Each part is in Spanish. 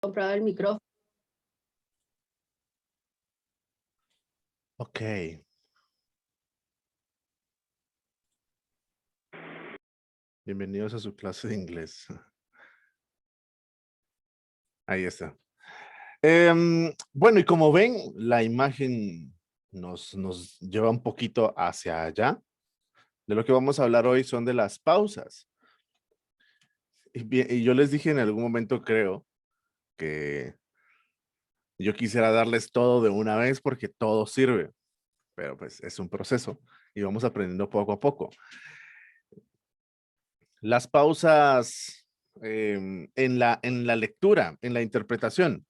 comprado el micrófono. Ok. Bienvenidos a su clase de inglés. Ahí está. Bueno, y como ven, la imagen nos lleva un poquito hacia allá. De lo que vamos a hablar hoy son de las pausas. Y yo les dije en algún momento, creo, que yo quisiera darles todo de una vez porque todo sirve, pero pues es un proceso y vamos aprendiendo poco a poco. Las pausas en la lectura, en la interpretación.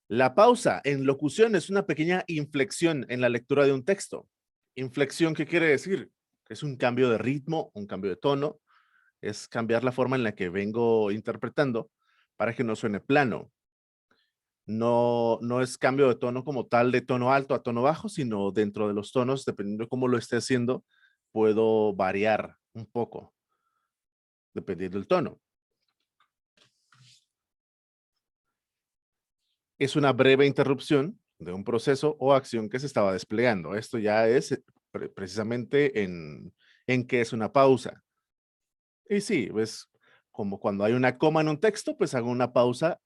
La pausa en locución es una pequeña inflexión en la lectura de un texto. Inflexión, ¿qué quiere decir? Es un cambio de ritmo, un cambio de tono, es cambiar la forma en la que vengo interpretando para que no suene plano. No es cambio de tono como tal, de tono alto a tono bajo, sino dentro de los tonos, dependiendo de cómo lo esté haciendo, puedo variar un poco, dependiendo del tono. Es una breve interrupción de un proceso o acción que se estaba desplegando. Esto ya es precisamente en qué es una pausa. Y sí, pues como cuando hay una coma en un texto, pues hago una pausa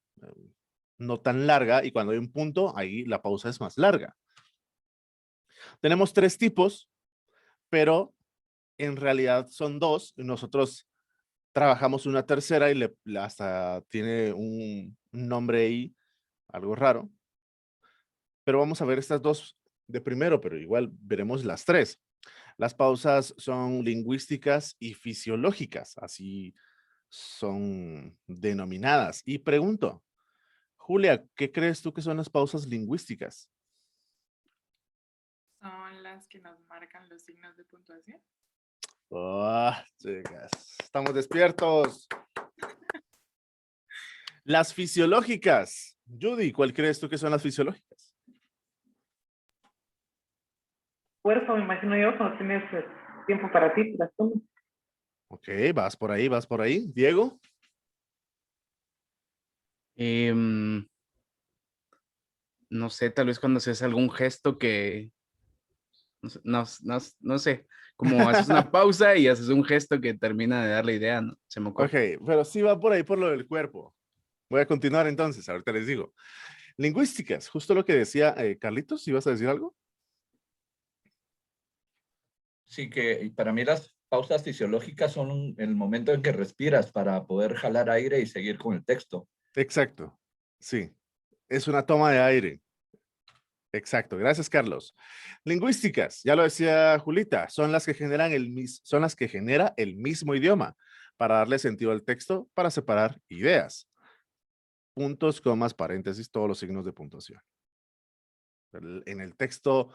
no tan larga y cuando hay un punto, ahí la pausa es más larga. Tenemos tres tipos, pero en realidad son dos. Nosotros trabajamos una tercera y hasta tiene un nombre ahí, algo raro. Pero vamos a ver estas dos de primero, pero igual veremos las tres. Las pausas son lingüísticas y fisiológicas, así son denominadas. Y pregunto, Julia, ¿qué crees tú que son las pausas lingüísticas? Son las que nos marcan los signos de puntuación. Chicas, estamos despiertos. Las fisiológicas. Judy, ¿cuál crees tú que son las fisiológicas? Cuerpo, me imagino yo, cuando tienes tiempo para ti, las tomas. Ok, vas por ahí, vas por ahí. Diego. No sé, tal vez cuando haces algún gesto que, no sé, como haces una pausa y haces un gesto que termina de dar la idea, ¿no? Se me ocurre. Ok, pero sí va por ahí por lo del cuerpo. Voy a continuar entonces, ahorita les digo. Lingüísticas, justo lo que decía Carlitos, ¿ibas a decir algo? Sí, que para mí las pausas fisiológicas son el momento en que respiras para poder jalar aire y seguir con el texto. Exacto, sí, es una toma de aire. Exacto, gracias Carlos. Lingüísticas, ya lo decía Julita, son las que generan son las que genera el mismo idioma para darle sentido al texto, para separar ideas. Puntos, comas, paréntesis, todos los signos de puntuación. En el texto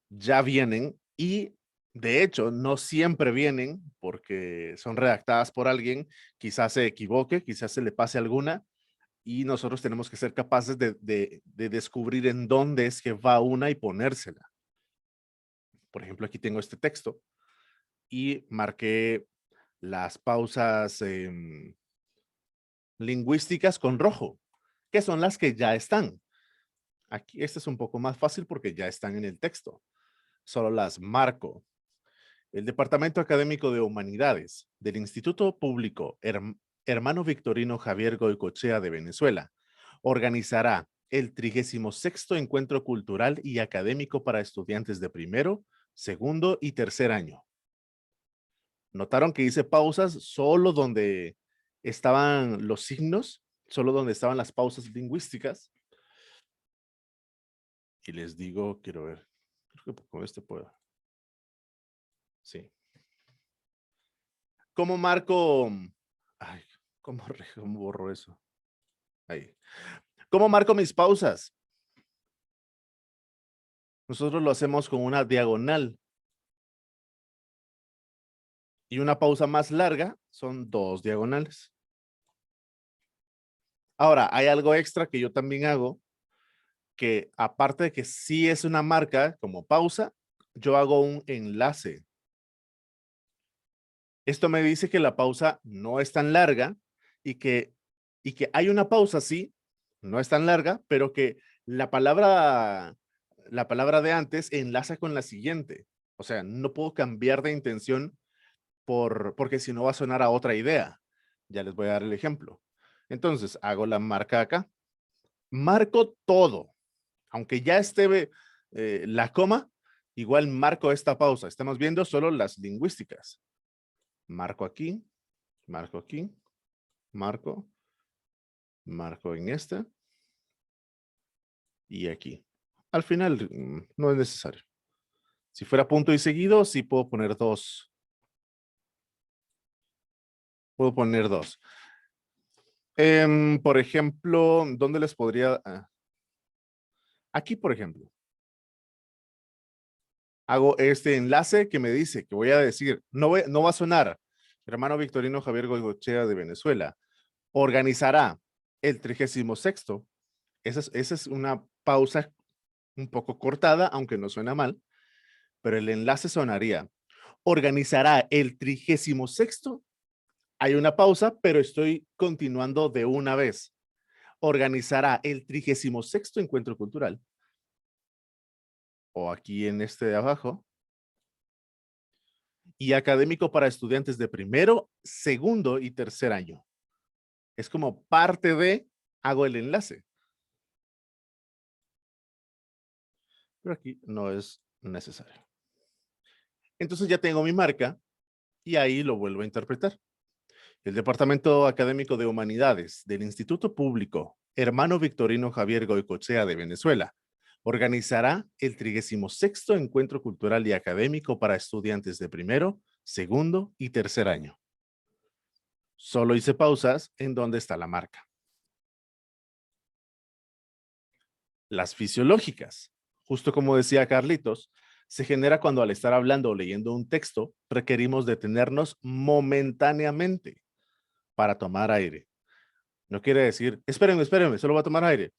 ya vienen y de hecho no siempre vienen porque son redactadas por alguien, quizás se equivoque, quizás se le pase alguna y nosotros tenemos que ser capaces de descubrir en dónde es que va una y ponérsela. Por ejemplo, aquí tengo este texto y marqué las pausas lingüísticas con rojo, que son las que ya están. Aquí este es un poco más fácil porque ya están en el texto. Solo las marco. El Departamento Académico de Humanidades del Instituto Público Hermano Victorino Javier Goicoechea de Venezuela organizará el 36º Encuentro Cultural y Académico para estudiantes de primero, segundo y tercer año. ¿Notaron que hice pausas solo donde estaban los signos? Solo donde estaban las pausas lingüísticas. Y les digo, quiero ver, creo que con este puedo. Sí. ¿Cómo marco? Ay, ¿cómo borro eso? Ahí. ¿Cómo marco mis pausas? Nosotros lo hacemos con una diagonal. Y una pausa más larga son 2 diagonales. Ahora, hay algo extra que yo también hago, que aparte de que sí es una marca como pausa, yo hago un enlace. Esto me dice que la pausa no es tan larga y que y que hay una pausa, sí, no es tan larga, pero que la palabra de antes enlaza con la siguiente. O sea, no puedo cambiar de intención porque si no va a sonar a otra idea. Ya les voy a dar el ejemplo. Entonces, hago la marca acá. Marco todo. Aunque ya esté la coma, igual marco esta pausa. Estamos viendo solo las lingüísticas. Marco aquí, marco aquí, marco en este y aquí. Al final no es necesario. Si fuera punto y seguido, sí puedo poner dos. Puedo poner dos. Por ejemplo, ¿dónde les podría? Aquí, por ejemplo. Hago este enlace que me dice que voy a decir, no va a sonar, hermano Victorino Javier Goicoechea de Venezuela, organizará el 36º. Esa es una pausa un poco cortada, aunque no suena mal, pero el enlace sonaría, organizará el 36º. Hay una pausa, pero estoy continuando de una vez. Organizará el 36º encuentro cultural. O aquí en este de abajo. Y académico para estudiantes de primero, segundo y tercer año. Es como parte de, hago el enlace. Pero aquí no es necesario. Entonces ya tengo mi marca y ahí lo vuelvo a interpretar. El Departamento Académico de Humanidades del Instituto Público Hermano Victorino Javier Goicoechea de Venezuela organizará el 36º Encuentro Cultural y Académico para estudiantes de primero, segundo y tercer año. Solo hice pausas en donde está la marca. Las fisiológicas, justo como decía Carlitos, se genera cuando al estar hablando o leyendo un texto requerimos detenernos momentáneamente para tomar aire. No quiere decir, espérenme, solo voy a tomar aire.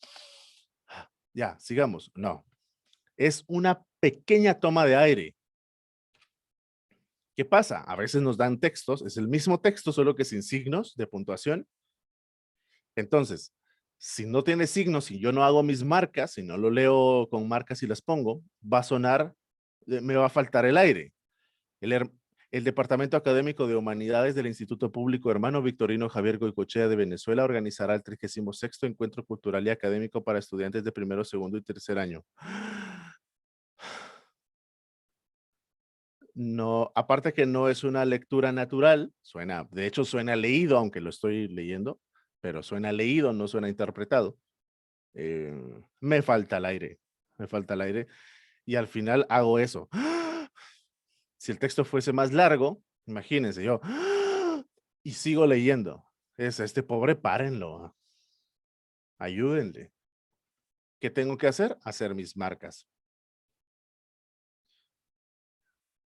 Ya, sigamos. No. Es una pequeña toma de aire. ¿Qué pasa? A veces nos dan textos, es el mismo texto, solo que sin signos de puntuación. Entonces, si no tiene signos, si yo no hago mis marcas, si no lo leo con marcas y las pongo, va a sonar, me va a faltar el aire. El Departamento Académico de Humanidades del Instituto Público Hermano Victorino Javier Goicoechea de Venezuela organizará el 36º Encuentro Cultural y Académico para estudiantes de primero, segundo y tercer año. No, aparte que no es una lectura natural, de hecho suena leído, aunque lo estoy leyendo, pero suena leído, no suena interpretado. Me falta el aire, y al final hago eso. Si el texto fuese más largo, imagínense yo, y sigo leyendo. Este pobre, párenlo. Ayúdenle. ¿Qué tengo que hacer? Hacer mis marcas.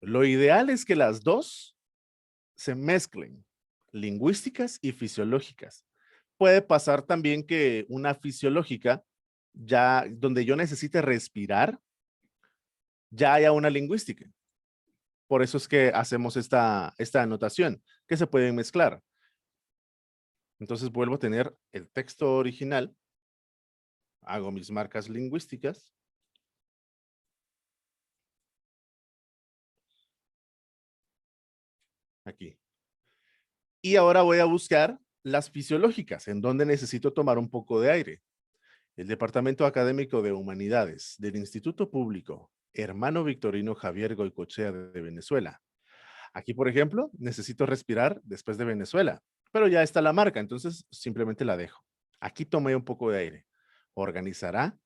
Lo ideal es que las dos se mezclen, lingüísticas y fisiológicas. Puede pasar también que una fisiológica, ya donde yo necesite respirar, ya haya una lingüística. Por eso es que hacemos esta anotación, que se pueden mezclar. Entonces vuelvo a tener el texto original, hago mis marcas lingüísticas. Aquí. Y ahora voy a buscar las fisiológicas, en donde necesito tomar un poco de aire. El Departamento Académico de Humanidades del Instituto Público Hermano Victorino Javier Goicoechea de Venezuela. Aquí, por ejemplo, necesito respirar después de Venezuela, pero ya está la marca, entonces simplemente la dejo. Aquí tomé un poco de aire. Organizará.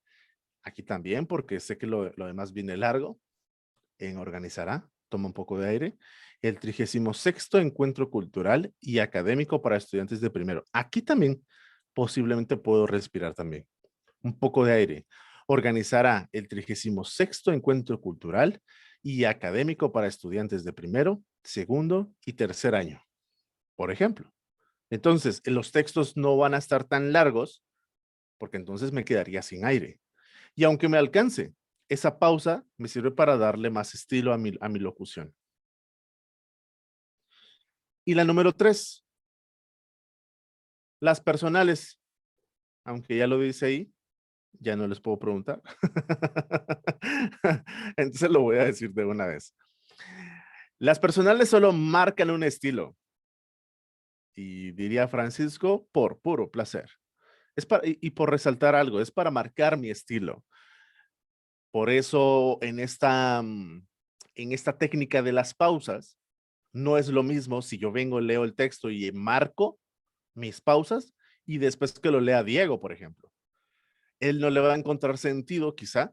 Aquí también, porque sé que lo demás viene largo. En organizará, toma un poco de aire. El 36º Encuentro Cultural y Académico para estudiantes de primero. Aquí también posiblemente puedo respirar también. Un poco de aire. Organizará el 36º Encuentro Cultural y Académico para estudiantes de primero, segundo y tercer año. Por ejemplo. Entonces, los textos no van a estar tan largos porque entonces me quedaría sin aire. Y aunque me alcance, esa pausa me sirve para darle más estilo a mi locución. Y la número 3. Las personales, aunque ya lo dice ahí, ya no les puedo preguntar. Entonces lo voy a decir de una vez. Las personales solo marcan un estilo. Y diría Francisco, por puro placer. Y por resaltar algo, es para marcar mi estilo. Por eso en esta técnica de las pausas, no es lo mismo si yo vengo, leo el texto y marco mis pausas y después que lo lea Diego, por ejemplo. Él no le va a encontrar sentido quizá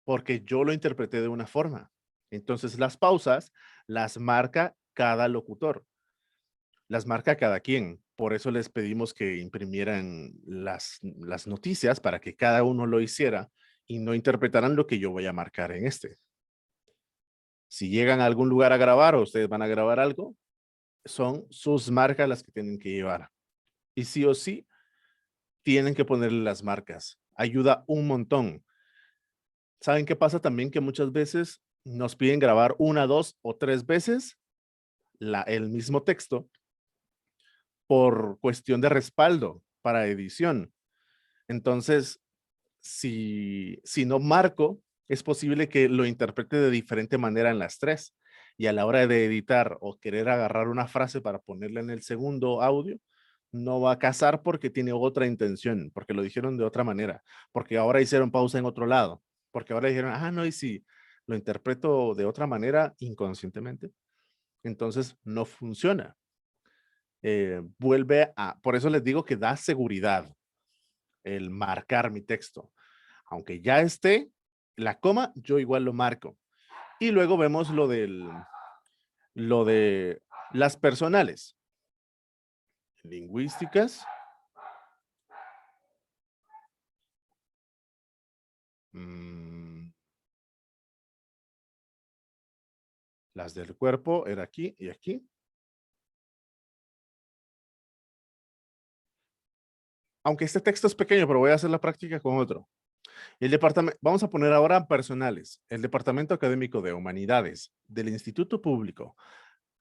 porque yo lo interpreté de una forma. Entonces las pausas las marca cada locutor, las marca cada quien. Por eso les pedimos que imprimieran las noticias para que cada uno lo hiciera y no interpretaran lo que yo voy a marcar en este. Si llegan a algún lugar a grabar o ustedes van a grabar algo, son sus marcas las que tienen que llevar. Y sí o sí, tienen que ponerle las marcas. Ayuda un montón. ¿Saben qué pasa también? Que muchas veces nos piden grabar 1, 2 o 3 veces el mismo texto por cuestión de respaldo para edición. Entonces, si no marco, es posible que lo interprete de diferente manera en las 3. Y a la hora de editar o querer agarrar una frase para ponerla en el segundo audio, no va a casar porque tiene otra intención, porque lo dijeron de otra manera, porque ahora hicieron pausa en otro lado, porque ahora dijeron, no, y si lo interpreto de otra manera inconscientemente, entonces no funciona. Por eso les digo que da seguridad el marcar mi texto. Aunque ya esté la coma, yo igual lo marco. Y luego vemos lo de las personales. Lingüísticas. Las del cuerpo era aquí y aquí. Aunque este texto es pequeño, pero voy a hacer la práctica con otro. El departamento, vamos a poner ahora personales. El Departamento Académico de Humanidades del Instituto Público.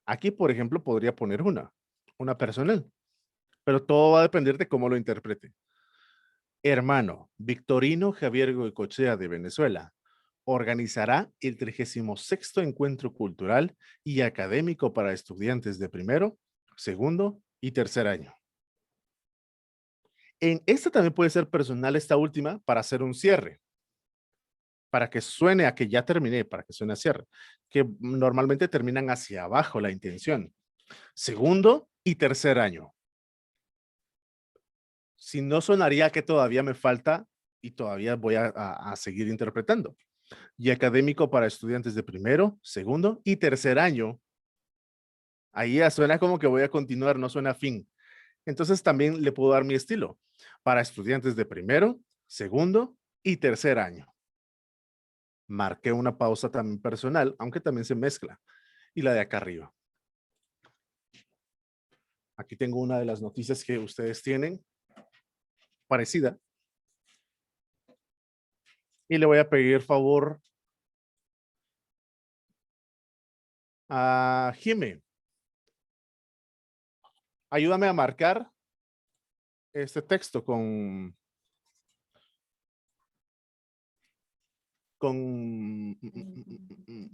Aquí, por ejemplo, podría poner una personal, pero todo va a depender de cómo lo interprete. Hermano Victorino Javier Goicoechea de Venezuela organizará el 36º Encuentro Cultural y Académico para estudiantes de primero, segundo y tercer año. En esta también puede ser personal, esta última, para hacer un cierre. Para que suene a que ya terminé, para que suene a cierre. Que normalmente terminan hacia abajo la intención. Segundo y tercer año. Si no, sonaría que todavía me falta y todavía voy a seguir interpretando. Y académico para estudiantes de primero, segundo y tercer año. Ahí ya suena como que voy a continuar, no suena a fin. Entonces también le puedo dar mi estilo para estudiantes de primero, segundo y tercer año. Marqué una pausa también personal, aunque también se mezcla. Y la de acá arriba. Aquí tengo una de las noticias que ustedes tienen, parecida. Y le voy a pedir favor a Jimé. Ayúdame a marcar este texto con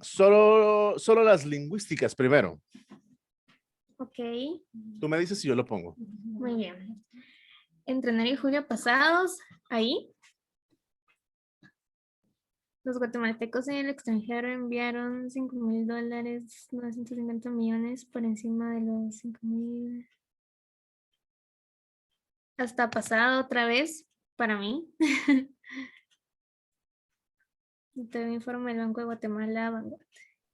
solo las lingüísticas primero. Ok. Tú me dices si yo lo pongo. Muy bien. Entre enero y julio pasados, ahí, los guatemaltecos en el extranjero enviaron $5,000, 950 millones por encima de los 5,000. Hasta pasado otra vez para mí. Te informe del Banco de Guatemala, Vanguard.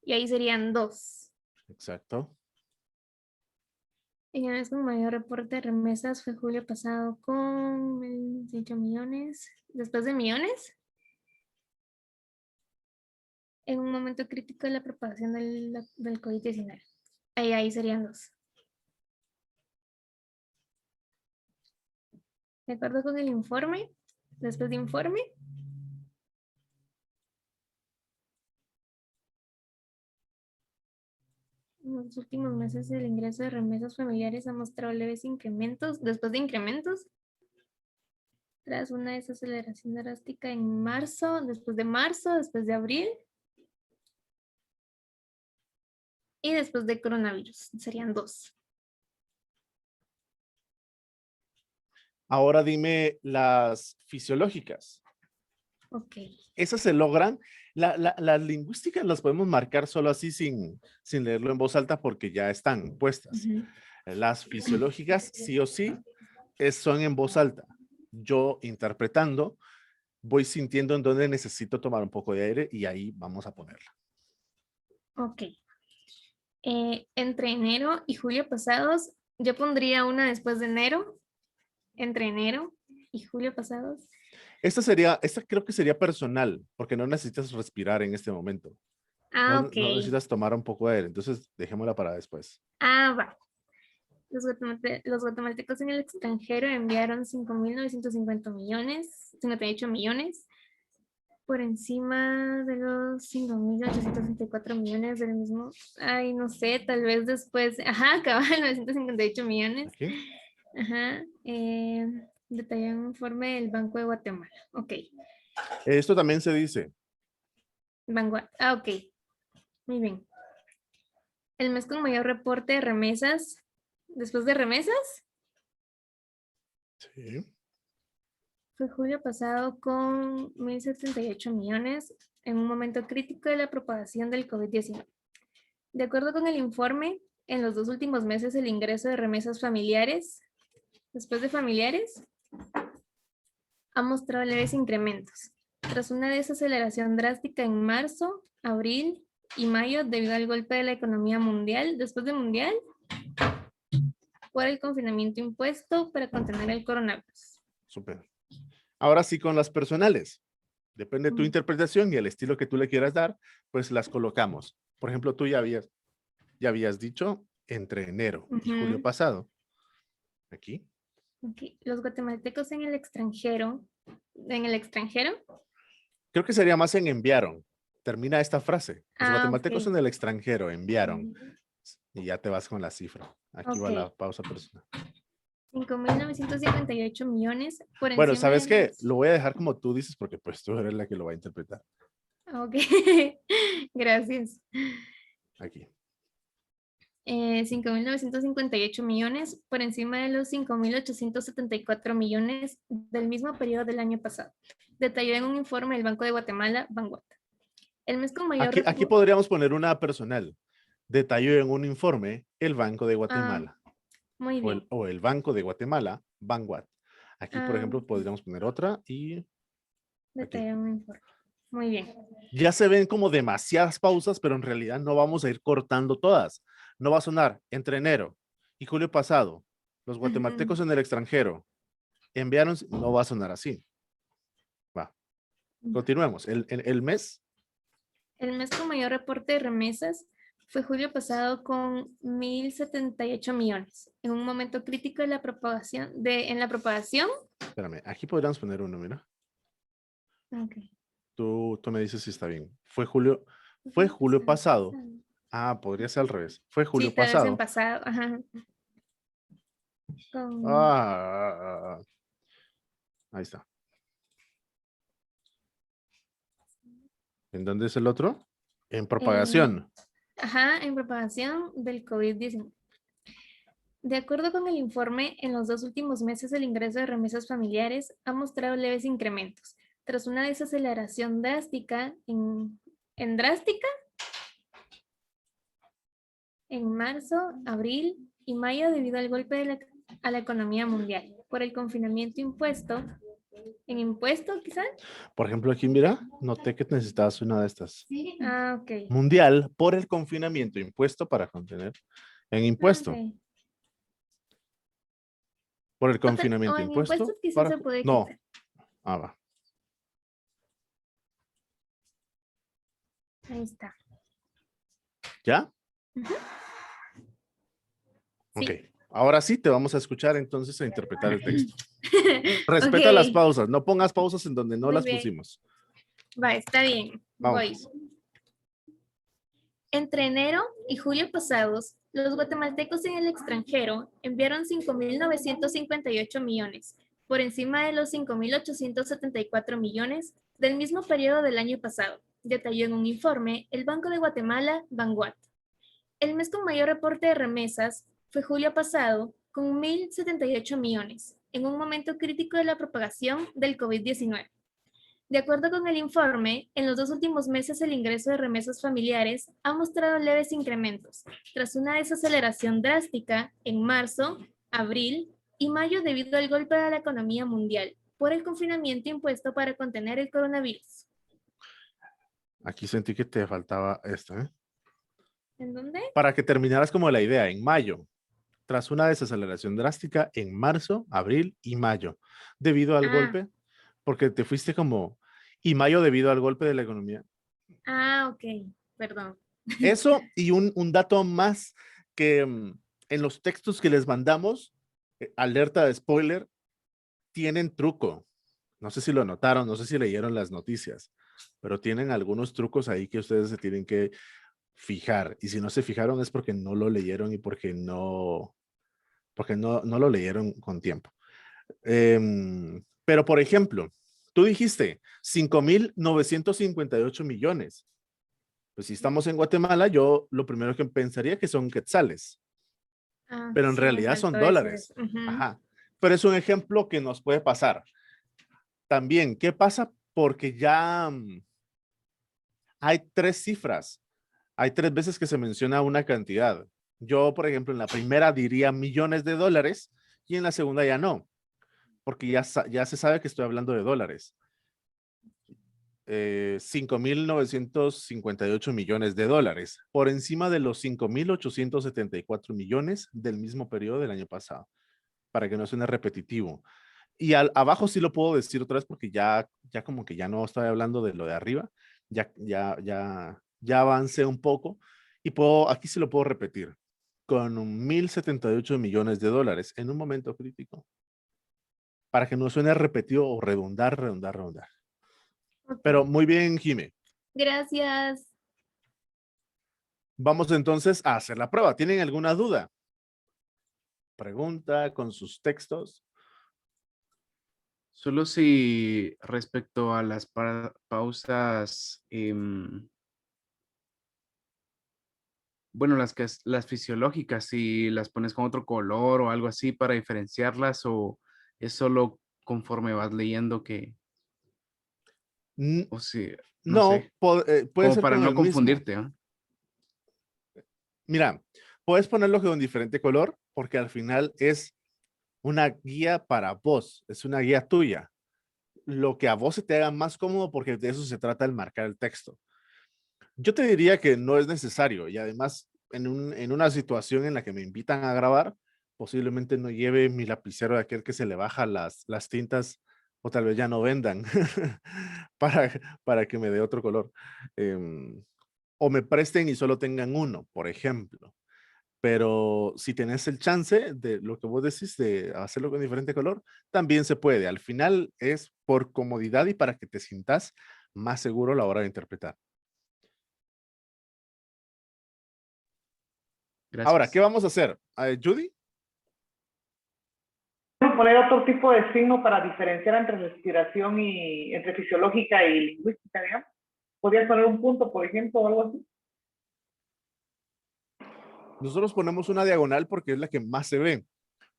Y ahí serían 2. Exacto. En el mes con mayor reporte de remesas fue julio pasado con 28 millones. Después de millones, en un momento crítico de la propagación del COVID-19. Ahí serían 2. De acuerdo con el informe, después de informe, vamos los últimos meses el ingreso de remesas familiares ha mostrado leves incrementos, después de incrementos, tras una desaceleración drástica en marzo, después de abril y después de coronavirus. Serían 2. Ahora dime las fisiológicas. Ok. Esas se logran. Las lingüísticas las podemos marcar solo así sin leerlo en voz alta porque ya están puestas. Las fisiológicas sí o sí son en voz alta. Yo interpretando voy sintiendo en dónde necesito tomar un poco de aire y ahí vamos a ponerla. Ok. Entre enero y julio pasados, yo pondría una después de enero. Entre enero y julio pasados. Esta creo que sería personal, porque no necesitas respirar en este momento. Ok. No necesitas tomar un poco de aire, entonces dejémosla para después. Va. Los guatemaltecos en el extranjero enviaron 5.950 millones, 58 millones, por encima de los 5.864 millones del mismo. Ay, no sé, tal vez después. Ajá, acababa 958 millones. Aquí. Ajá. Detalló un informe del Banco de Guatemala. Ok. Esto también se dice. Ok. Muy bien. El mes con mayor reporte de remesas. ¿Después de remesas? Sí. Fue julio pasado con 1.078 millones en un momento crítico de la propagación del COVID-19. De acuerdo con el informe, en los 2 últimos meses el ingreso de remesas familiares, después de familiares, ha mostrado leves incrementos. Tras una desaceleración drástica en marzo, abril y mayo debido al golpe de la economía mundial, después de mundial, por el confinamiento impuesto para contener el coronavirus. Súper. Ahora sí con las personales. Depende de tu interpretación y el estilo que tú le quieras dar, pues las colocamos. Por ejemplo, tú ya habías dicho entre enero y julio pasado. Aquí. Okay. Los guatemaltecos en el extranjero. Creo que sería más en enviaron. Termina esta frase. Los guatemaltecos Ok. en el extranjero enviaron. Y ya te vas con la cifra. Aquí va la pausa personal. 5.958 millones por encima. Bueno, ¿sabes qué? los- Lo voy a dejar como tú dices porque pues tú eres la que lo va a interpretar. Ok. Gracias. Aquí. 5.958 millones por encima de los 5.874 millones del mismo periodo del año pasado. Detalló en un informe del Banco de Guatemala, Banguat. El mes con mayor... Aquí podríamos poner una personal. Detalló en un informe el Banco de Guatemala. Muy bien. O el Banco de Guatemala, Banguat. Aquí, por ejemplo, podríamos poner otra y... Detalló en un informe. Muy bien. Ya se ven como demasiadas pausas, pero en realidad no vamos a ir cortando todas. No va a sonar entre enero y julio pasado. Los guatemaltecos en el extranjero enviaron, no va a sonar así. Va. Continuemos. El mes. El mes con mayor reporte de remesas fue julio pasado con 1.078 millones. En un momento crítico de la propagación, Espérame, aquí podríamos poner uno, mira. Okay. Tú me dices si está bien. Fue julio pasado. Ah, podría ser al revés. Fue julio tal vez pasado. en pasado. Ajá. Ahí está. ¿En dónde es el otro? En propagación. En propagación del COVID-19. De acuerdo con el informe, en los 2 últimos meses el ingreso de remesas familiares ha mostrado leves incrementos, tras una desaceleración drástica en marzo, abril y mayo debido al golpe a la economía mundial, por el confinamiento impuesto, quizás. Por ejemplo, aquí mira, noté que necesitabas una de estas. Ok. Mundial por el confinamiento impuesto para contener en impuesto. Okay. Por el confinamiento en impuesto. impuestos quizás se puede No. quitar. Va. Ahí está. ¿Ya? Sí. Ok. Ahora sí te vamos a escuchar entonces a interpretar el texto. Respeta las pausas. No pongas pausas en donde no Muy las bien. pusimos. Va, está bien. Vamos. Voy. Entre enero y julio pasados, los guatemaltecos en el extranjero enviaron 5.958 millones, por encima de los 5.874 millones del mismo periodo del año pasado, detalló en un informe el Banco de Guatemala, Banguat. El mes con mayor reporte de remesas fue julio pasado, con 1.078 millones, en un momento crítico de la propagación del COVID-19. De acuerdo con el informe, en los 2 últimos meses el ingreso de remesas familiares ha mostrado leves incrementos, tras una desaceleración drástica en marzo, abril y mayo debido al golpe a la economía mundial por el confinamiento impuesto para contener el coronavirus. Aquí sentí que te faltaba esto, ¿eh? ¿En dónde? Para que terminaras como la idea, en mayo, tras una desaceleración drástica en marzo, abril y mayo, debido al golpe, porque te fuiste como, y mayo debido al golpe de la economía. Ok, perdón. Eso y un dato más que en los textos que les mandamos, alerta de spoiler, tienen truco. No sé si lo notaron, no sé si leyeron las noticias, pero tienen algunos trucos ahí que ustedes se tienen que fijar. Y si no se fijaron es porque no lo leyeron y porque no lo leyeron con tiempo. Pero, por ejemplo, tú dijiste 5.958 millones. Pues si estamos en Guatemala, yo lo primero que pensaría que son quetzales. Pero en Sí, me realidad son faltó decir dólares. eso. Ujú. Ajá. Pero es un ejemplo que nos puede pasar. También, ¿qué pasa? Porque ya hay 3 cifras. Hay 3 veces que se menciona una cantidad. Yo, por ejemplo, en la primera diría millones de dólares y en la segunda ya no, porque ya se sabe que estoy hablando de dólares. 5.958 millones de dólares, por encima de los 5.874 millones del mismo periodo del año pasado, para que no suene repetitivo. Y abajo sí lo puedo decir otra vez porque ya como que ya no estoy hablando de lo de arriba, ya avancé un poco y aquí sí lo puedo repetir, con 1.078 millones de dólares en un momento crítico, para que no suene repetido o redundar. Ok. Pero muy bien, Jime. Gracias. Vamos entonces a hacer la prueba. ¿Tienen alguna duda? Pregunta con sus textos. Solo si respecto a las pausas, bueno, las fisiológicas, si las pones con otro color o algo así para diferenciarlas, o es solo conforme vas leyendo que, o si, no No, sé, puede como ser para con no el mismo. confundirte, ¿no? Mira, puedes ponerlo con diferente color porque al final es una guía para vos, es una guía tuya. Lo que a vos se te haga más cómodo porque de eso se trata el marcar el texto. Yo te diría que no es necesario y además en una situación en la que me invitan a grabar, posiblemente no lleve mi lapicero de aquel que se le baja las tintas o tal vez ya no vendan para que me dé otro color. O me presten y solo tengan uno, por ejemplo. Pero si tenés el chance de lo que vos decís de hacerlo con diferente color, también se puede. Al final es por comodidad y para que te sientas más seguro a la hora de interpretar. Ahora, ¿qué Gracias. vamos a hacer? Judy. Poner otro tipo de signo para diferenciar entre respiración y entre fisiológica y lingüística, digamos. ¿Podrías poner un punto, por ejemplo, o algo así? Nosotros ponemos una diagonal porque es la que más se ve,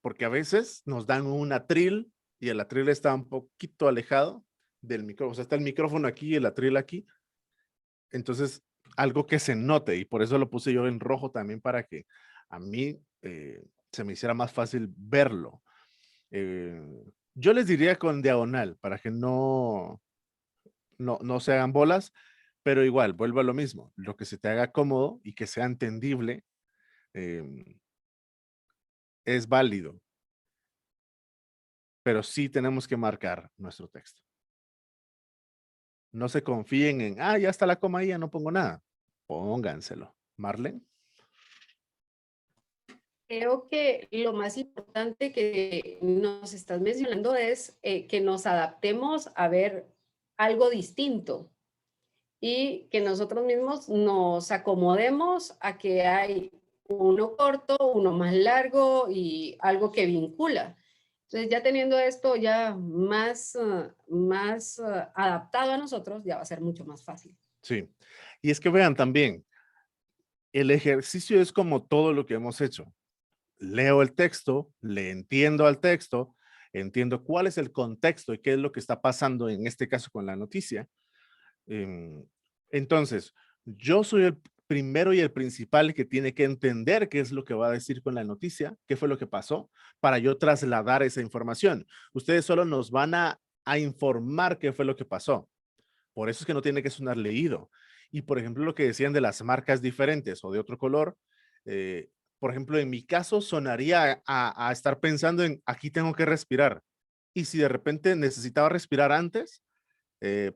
porque a veces nos dan un atril y el atril está un poquito alejado del micrófono, o sea, está el micrófono aquí y el atril aquí. Entonces, algo que se note y por eso lo puse yo en rojo también para que a mí se me hiciera más fácil verlo. Yo les diría con diagonal para que no se hagan bolas, pero igual, vuelvo a lo mismo, lo que se te haga cómodo y que sea entendible es válido, pero sí tenemos que marcar nuestro texto. No se confíen en, ya está la coma ahí, ya no pongo nada. Pónganselo. Marlene. Creo que lo más importante que nos estás mencionando es que nos adaptemos a ver algo distinto. y que nosotros mismos nos acomodemos a que hay uno corto, uno más largo y algo que vincula. Entonces ya teniendo esto ya más adaptado a nosotros, ya va a ser mucho más fácil. Sí. Y es que vean también, el ejercicio es como todo lo que hemos hecho. Leo el texto, le entiendo al texto, entiendo cuál es el contexto y qué es lo que está pasando en este caso con la noticia. Entonces, yo soy el primero y el principal que tiene que entender qué es lo que va a decir con la noticia, qué fue lo que pasó, para yo trasladar esa información. Ustedes solo nos van a informar qué fue lo que pasó. Por eso es que no tiene que sonar leído. Y por ejemplo, lo que decían de las marcas diferentes o de otro color, por ejemplo, en mi caso sonaría a estar pensando en aquí tengo que respirar. Y si de repente necesitaba respirar antes,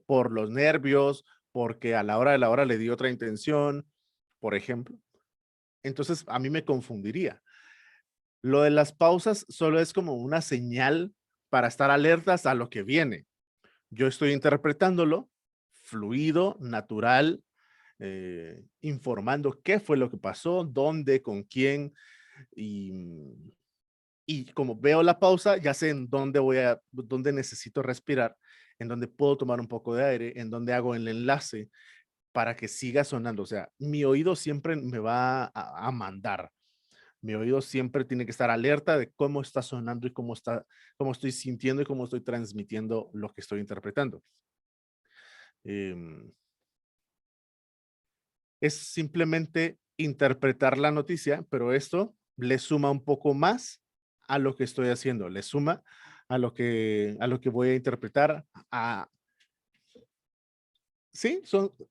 por los nervios, porque a la hora de la hora le di otra intención, por ejemplo, entonces a mí me confundiría. Lo de las pausas solo es como una señal para estar alertas a lo que viene. Yo estoy interpretándolo fluido, natural, informando qué fue lo que pasó, dónde, con quién, y como veo la pausa, ya sé en dónde necesito respirar, en dónde puedo tomar un poco de aire, en dónde hago el enlace para que siga sonando. O sea, mi oído siempre me va a mandar. Mi oído siempre tiene que estar alerta de cómo está sonando y cómo estoy sintiendo y cómo estoy transmitiendo lo que estoy interpretando. Es simplemente interpretar la noticia, pero esto le suma un poco más a lo que estoy haciendo, le suma a lo que voy a interpretar. Sí,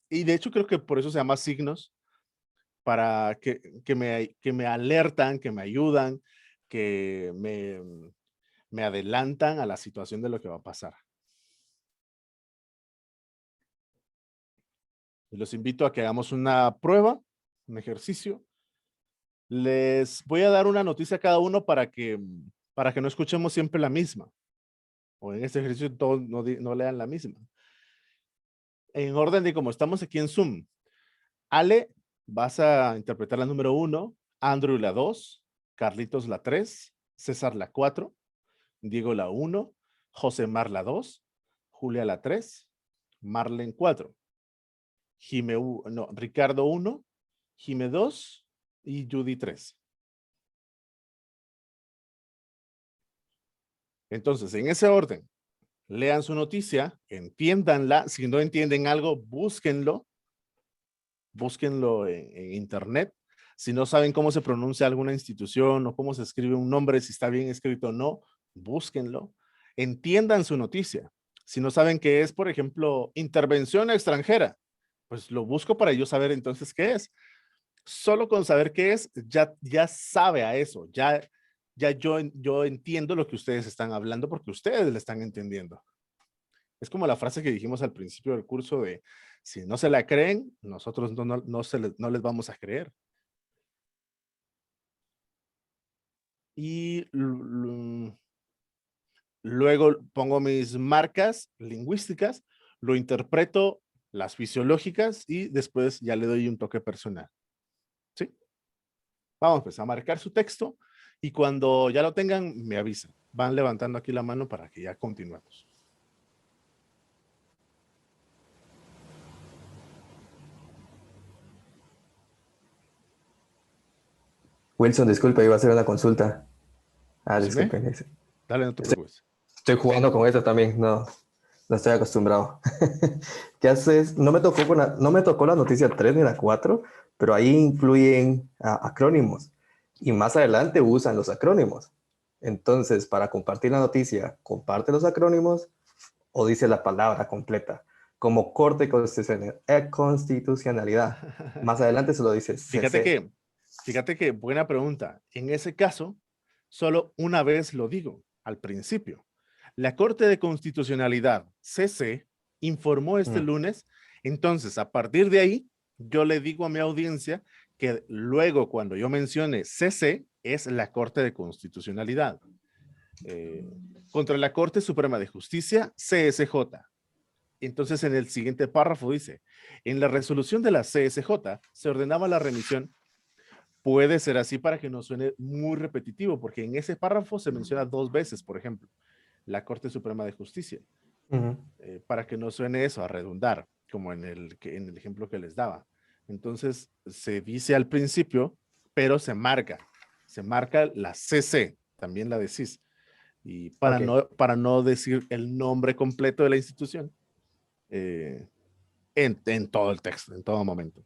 y de hecho creo que por eso se llama signos, para que me alertan, que me ayudan, que me adelantan a la situación de lo que va a pasar. Y los invito a que hagamos una prueba, un ejercicio. Les voy a dar una noticia a cada uno para que no escuchemos siempre la misma. O en este ejercicio todos no lean la misma. En orden de como estamos aquí en Zoom. Ale, vas a interpretar la número 1, Andrew la 2, Carlitos la 3, César la 4, Diego la 1, Josemar la 2, Julia la 3, Marlen 4, Ricardo 1, Jime 2 y Judy 3. Entonces, en ese orden, lean su noticia, entiéndanla. Si no entienden algo, búsquenlo en internet. Si no saben cómo se pronuncia alguna institución o cómo se escribe un nombre, si está bien escrito o no, búsquenlo. Entiendan su noticia. Si no saben qué es, por ejemplo, intervención extranjera, pues lo busco para yo saber entonces qué es. Solo con saber qué es, ya sabe a eso, ya yo entiendo lo que ustedes están hablando porque ustedes le están entendiendo. Es como la frase que dijimos al principio del curso de, si no se la creen, nosotros no les vamos a creer. Y luego pongo mis marcas lingüísticas, lo interpreto, las fisiológicas, y después ya le doy un toque personal. ¿Sí? Vamos pues a marcar su texto y cuando ya lo tengan, me avisan. Van levantando aquí la mano para que ya continuemos. Wilson, disculpe, iba a hacer una consulta. ¿Decime? Disculpe. Dale, no te preocupes. Estoy jugando con eso también, no estoy acostumbrado. ¿Qué haces? No me tocó la noticia 3 ni la 4, pero ahí incluyen acrónimos y más adelante usan los acrónimos. Entonces, para compartir la noticia, ¿comparte los acrónimos o dice la palabra completa? Como corte constitucionalidad. Más adelante se lo dice CC. Fíjate que buena pregunta. En ese caso, solo una vez lo digo, al principio. La Corte de Constitucionalidad, CC, informó este lunes. Entonces, a partir de ahí, yo le digo a mi audiencia que luego cuando yo mencione CC, es la Corte de Constitucionalidad. Contra la Corte Suprema de Justicia, CSJ. Entonces, en el siguiente párrafo dice, en la resolución de la CSJ se ordenaba la remisión. Puede ser así para que no suene muy repetitivo, porque en ese párrafo se menciona 2 veces, por ejemplo, la Corte Suprema de Justicia, Ujú. para que no suene eso, a redundar, como en en el ejemplo que les daba. Entonces, se dice al principio, pero se marca la CC, también la decís, y Ok. para no decir el nombre completo de la institución en todo el texto, en todo momento.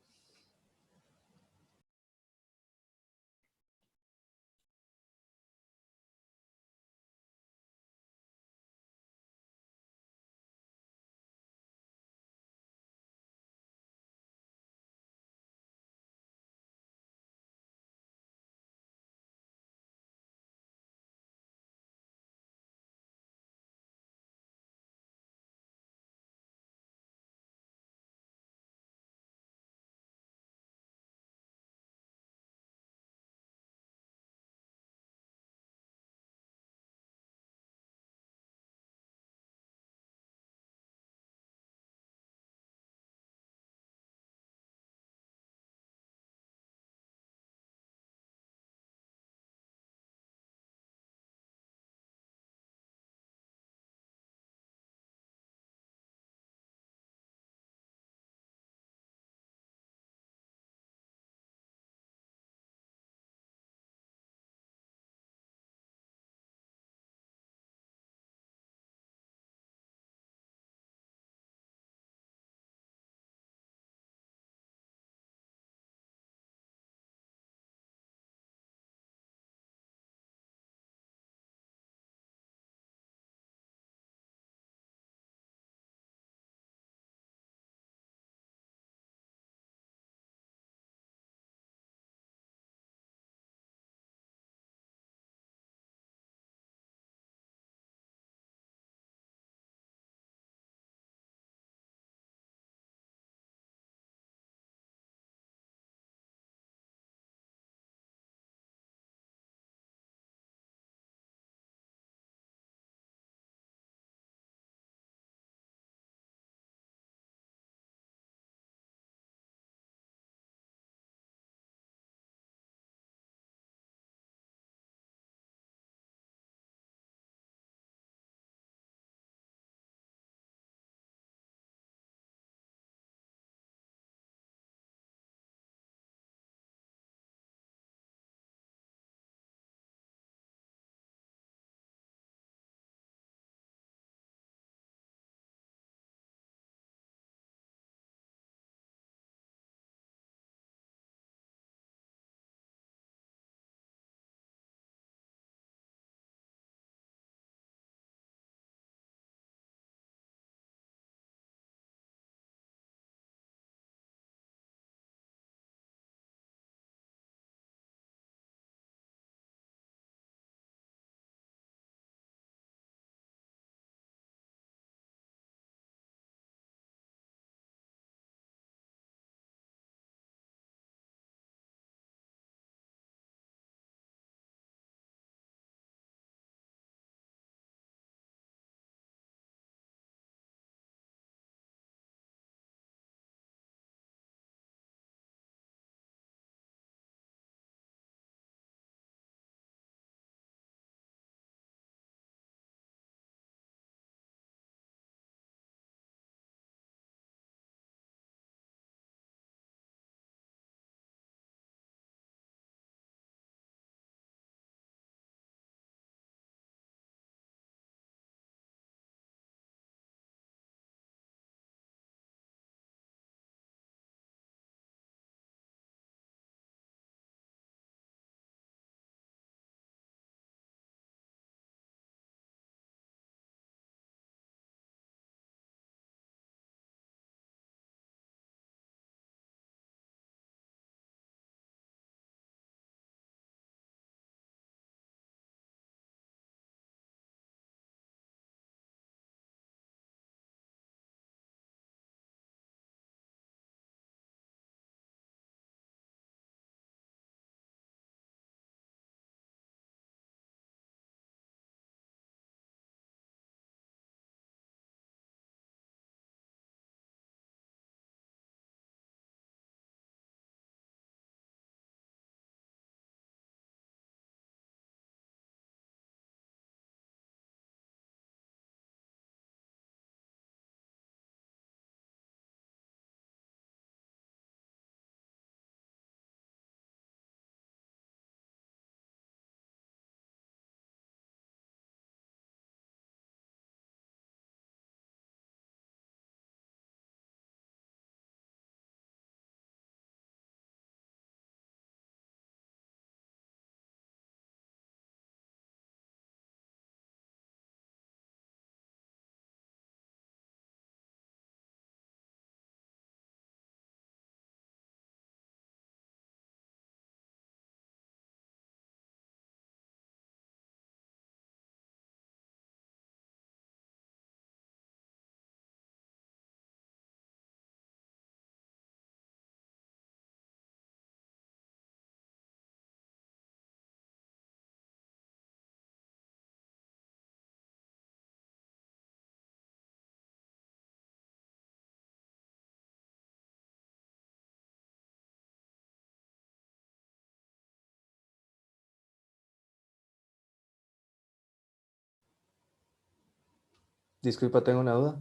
Disculpa, tengo una duda.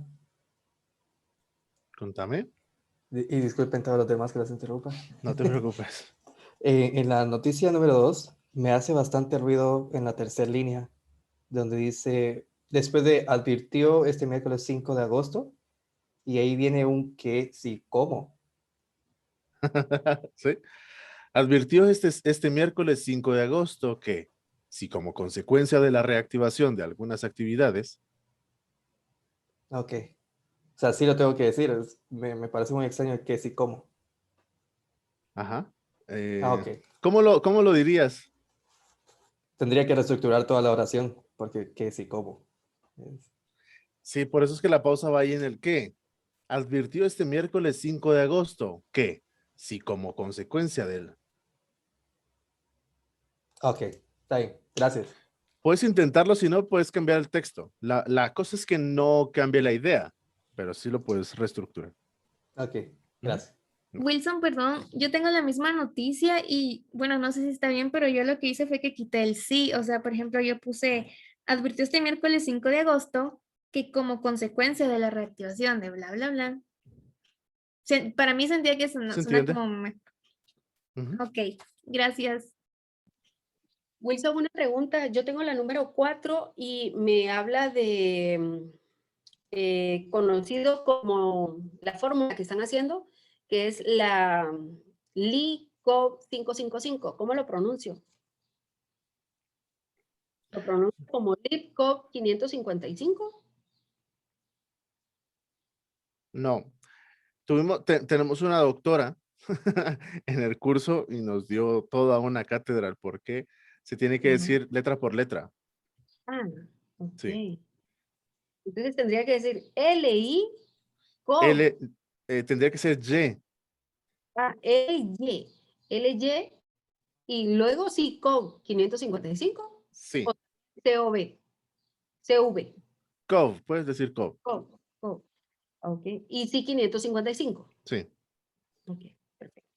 Contame, Y disculpen todos los demás que las interrumpa. no te preocupes. En la noticia número 2, me hace bastante ruido en la tercera línea, donde dice, después de advirtió este miércoles 5 de agosto, y ahí viene un qué, sí, cómo. ¿Sí? Advirtió este miércoles 5 de agosto que, si como consecuencia de la reactivación de algunas actividades, Ok. O sea, sí lo tengo que decir. Me parece muy extraño el qué, sí, cómo. ajá, Ok. ¿cómo lo dirías? Tendría que reestructurar toda la oración, porque qué, sí, cómo. Sí, por eso es que la pausa va ahí en el qué. Advirtió este miércoles 5 de agosto que, si como consecuencia del... Ok, está bien. Gracias. Puedes intentarlo, si no, puedes cambiar el texto. La cosa es que no cambie la idea, pero sí lo puedes reestructurar. Ok, Ujú. gracias. Wilson, perdón, yo tengo la misma noticia y bueno, no sé si está bien, pero yo lo que hice fue que quité el sí. O sea, por ejemplo, yo puse, advirtió este miércoles 5 de agosto que como consecuencia de la reactivación de bla, bla, bla. Para mí sentía que ¿Se suena entiende? como, Ujú. ok, gracias. Wilson, una pregunta. Yo tengo la número 4 y me habla de conocido como la fórmula que están haciendo, que es la LICO 555. ¿Cómo lo pronuncio? ¿Lo pronuncio como LICO 555? No, tenemos una doctora en el curso y nos dio toda una cátedra el por qué se tiene que decir letra por letra. Ah, ok. Sí. Entonces tendría que decir LI COV. L, tendría que ser Y. Ah, LY. LY y luego sí COV 555 Sí. o COV. CV. COV, puedes decir COV. COV. COV. Ok. Y sí 555. Sí. Ok, perfecto.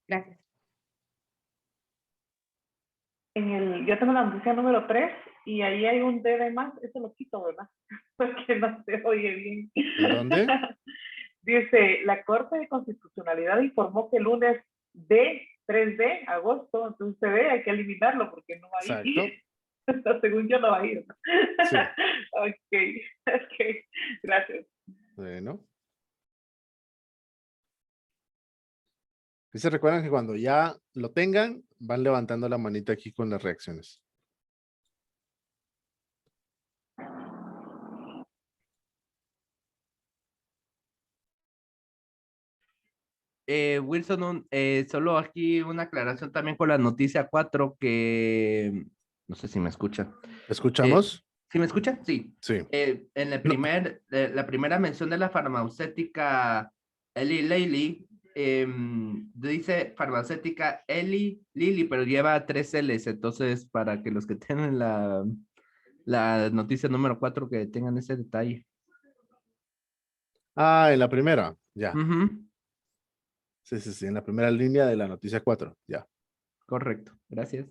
Gracias. Yo tengo la noticia número 3 y ahí hay un D de más, eso lo quito, ¿verdad? Porque no se oye bien. ¿En dónde? Dice, la Corte de Constitucionalidad informó que el lunes D, 3 de agosto, entonces se ve, hay que eliminarlo porque no va a ir. Exacto. Según yo no va a ir. Sí. Ok, ok, gracias. Bueno. Y se recuerdan que cuando ya lo tengan, van levantando la manita aquí con las reacciones. Wilson, solo aquí una aclaración también con la noticia 4 que no sé si me escucha. ¿Escuchamos? ¿Sí me escucha? Sí. Sí. En No. la primera mención de la farmacéutica Eli Lilly, dice farmacéutica Eli Lilly, pero lleva 3 Ls, entonces para que los que tienen la noticia número 4 que tengan ese detalle. Ah, en la primera. Ya. Ujú, Sí, sí, sí. En la primera línea de la noticia 4. Ya. correcto, gracias.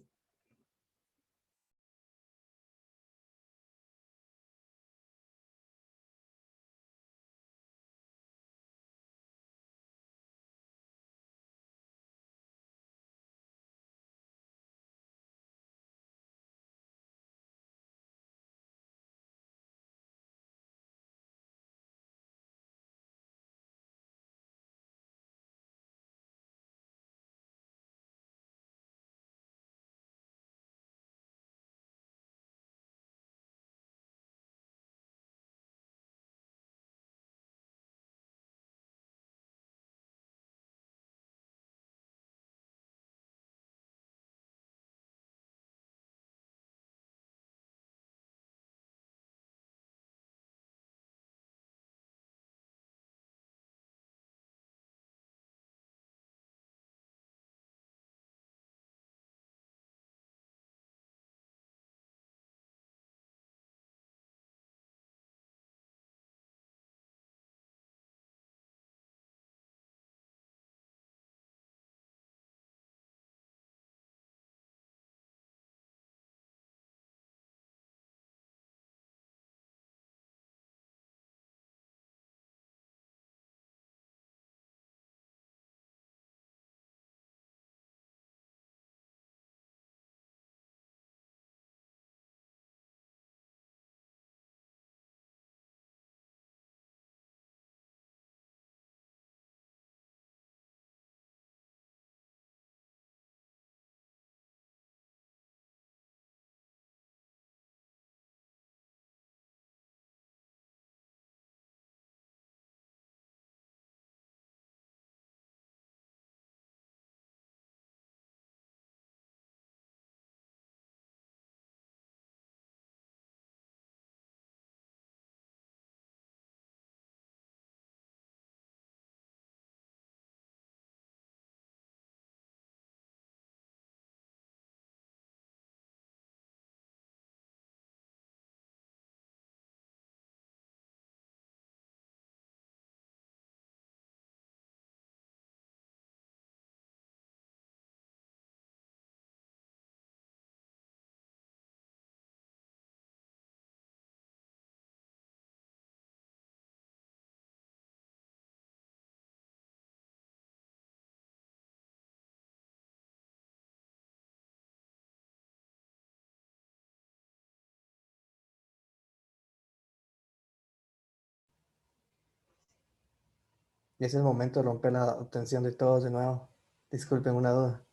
Y es el momento de romper la atención de todos de nuevo. Disculpen una duda.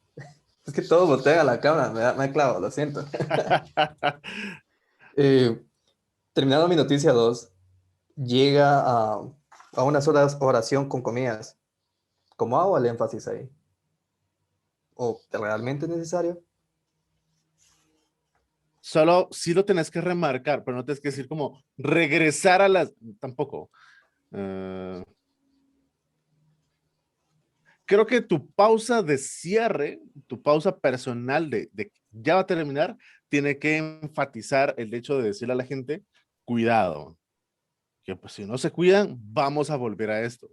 Es que todos voltean a la cámara, me clavo, lo siento. Terminando mi noticia 2, llega a una sola oración con comillas. ¿Cómo hago el énfasis ahí? ¿O realmente es necesario? Solo sí lo tenés que remarcar, pero no tienes que decir como regresar a las... Tampoco. Creo que tu pausa de cierre, tu pausa personal de ya va a terminar, tiene que enfatizar el hecho de decirle a la gente, cuidado, que pues si no se cuidan, vamos a volver a esto.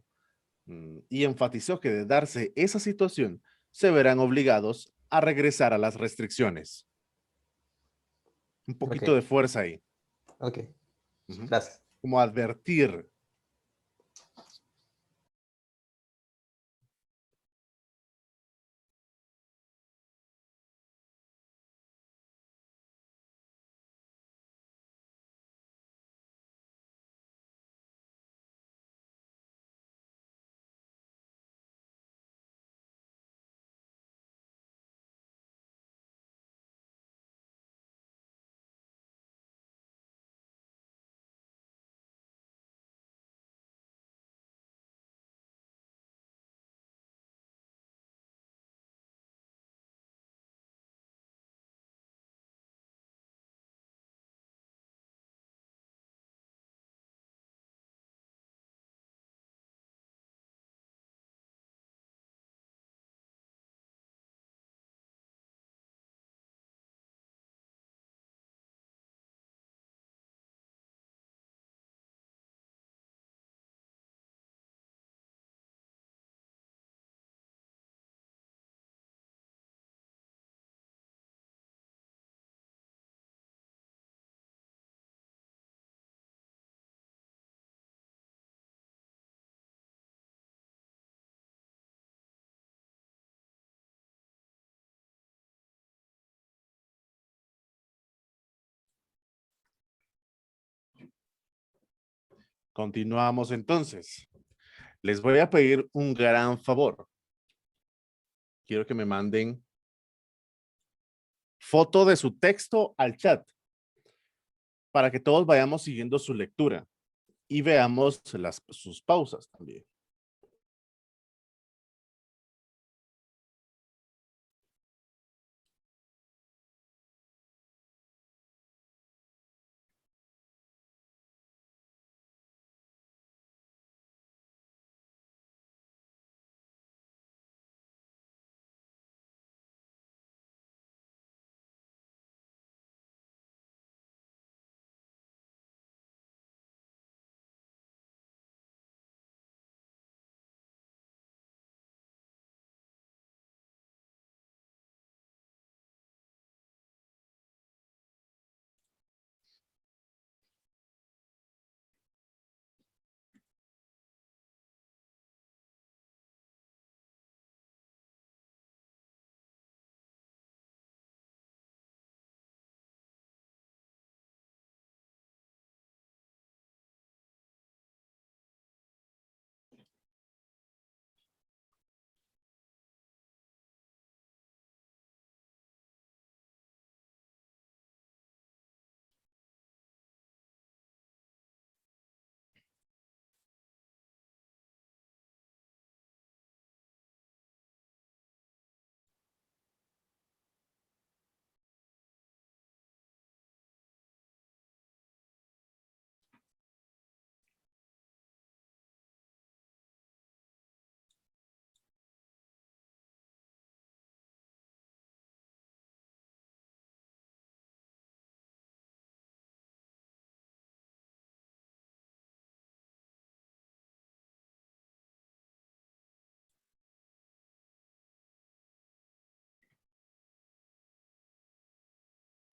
Y enfatizó que de darse esa situación, se verán obligados a regresar a las restricciones. Un poquito Ok, de fuerza ahí. ok, Ujú. gracias. Como advertir. Continuamos entonces. Les voy a pedir un gran favor. Quiero que me manden foto de su texto al chat para que todos vayamos siguiendo su lectura y veamos sus pausas también.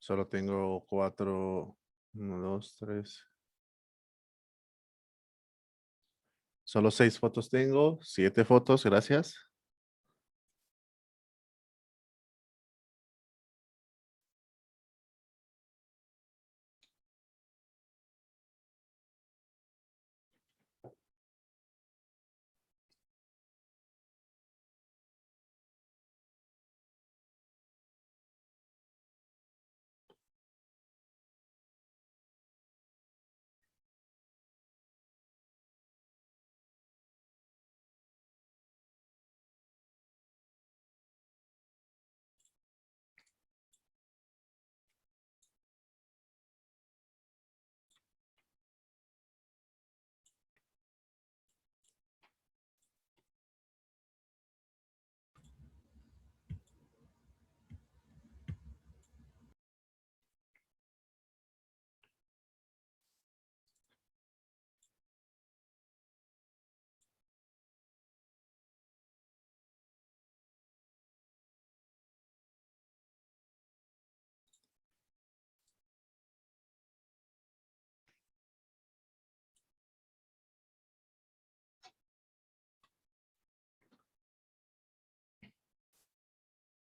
Solo tengo 4, 1, 2, 3. Solo 6 fotos tengo, 7 fotos, gracias.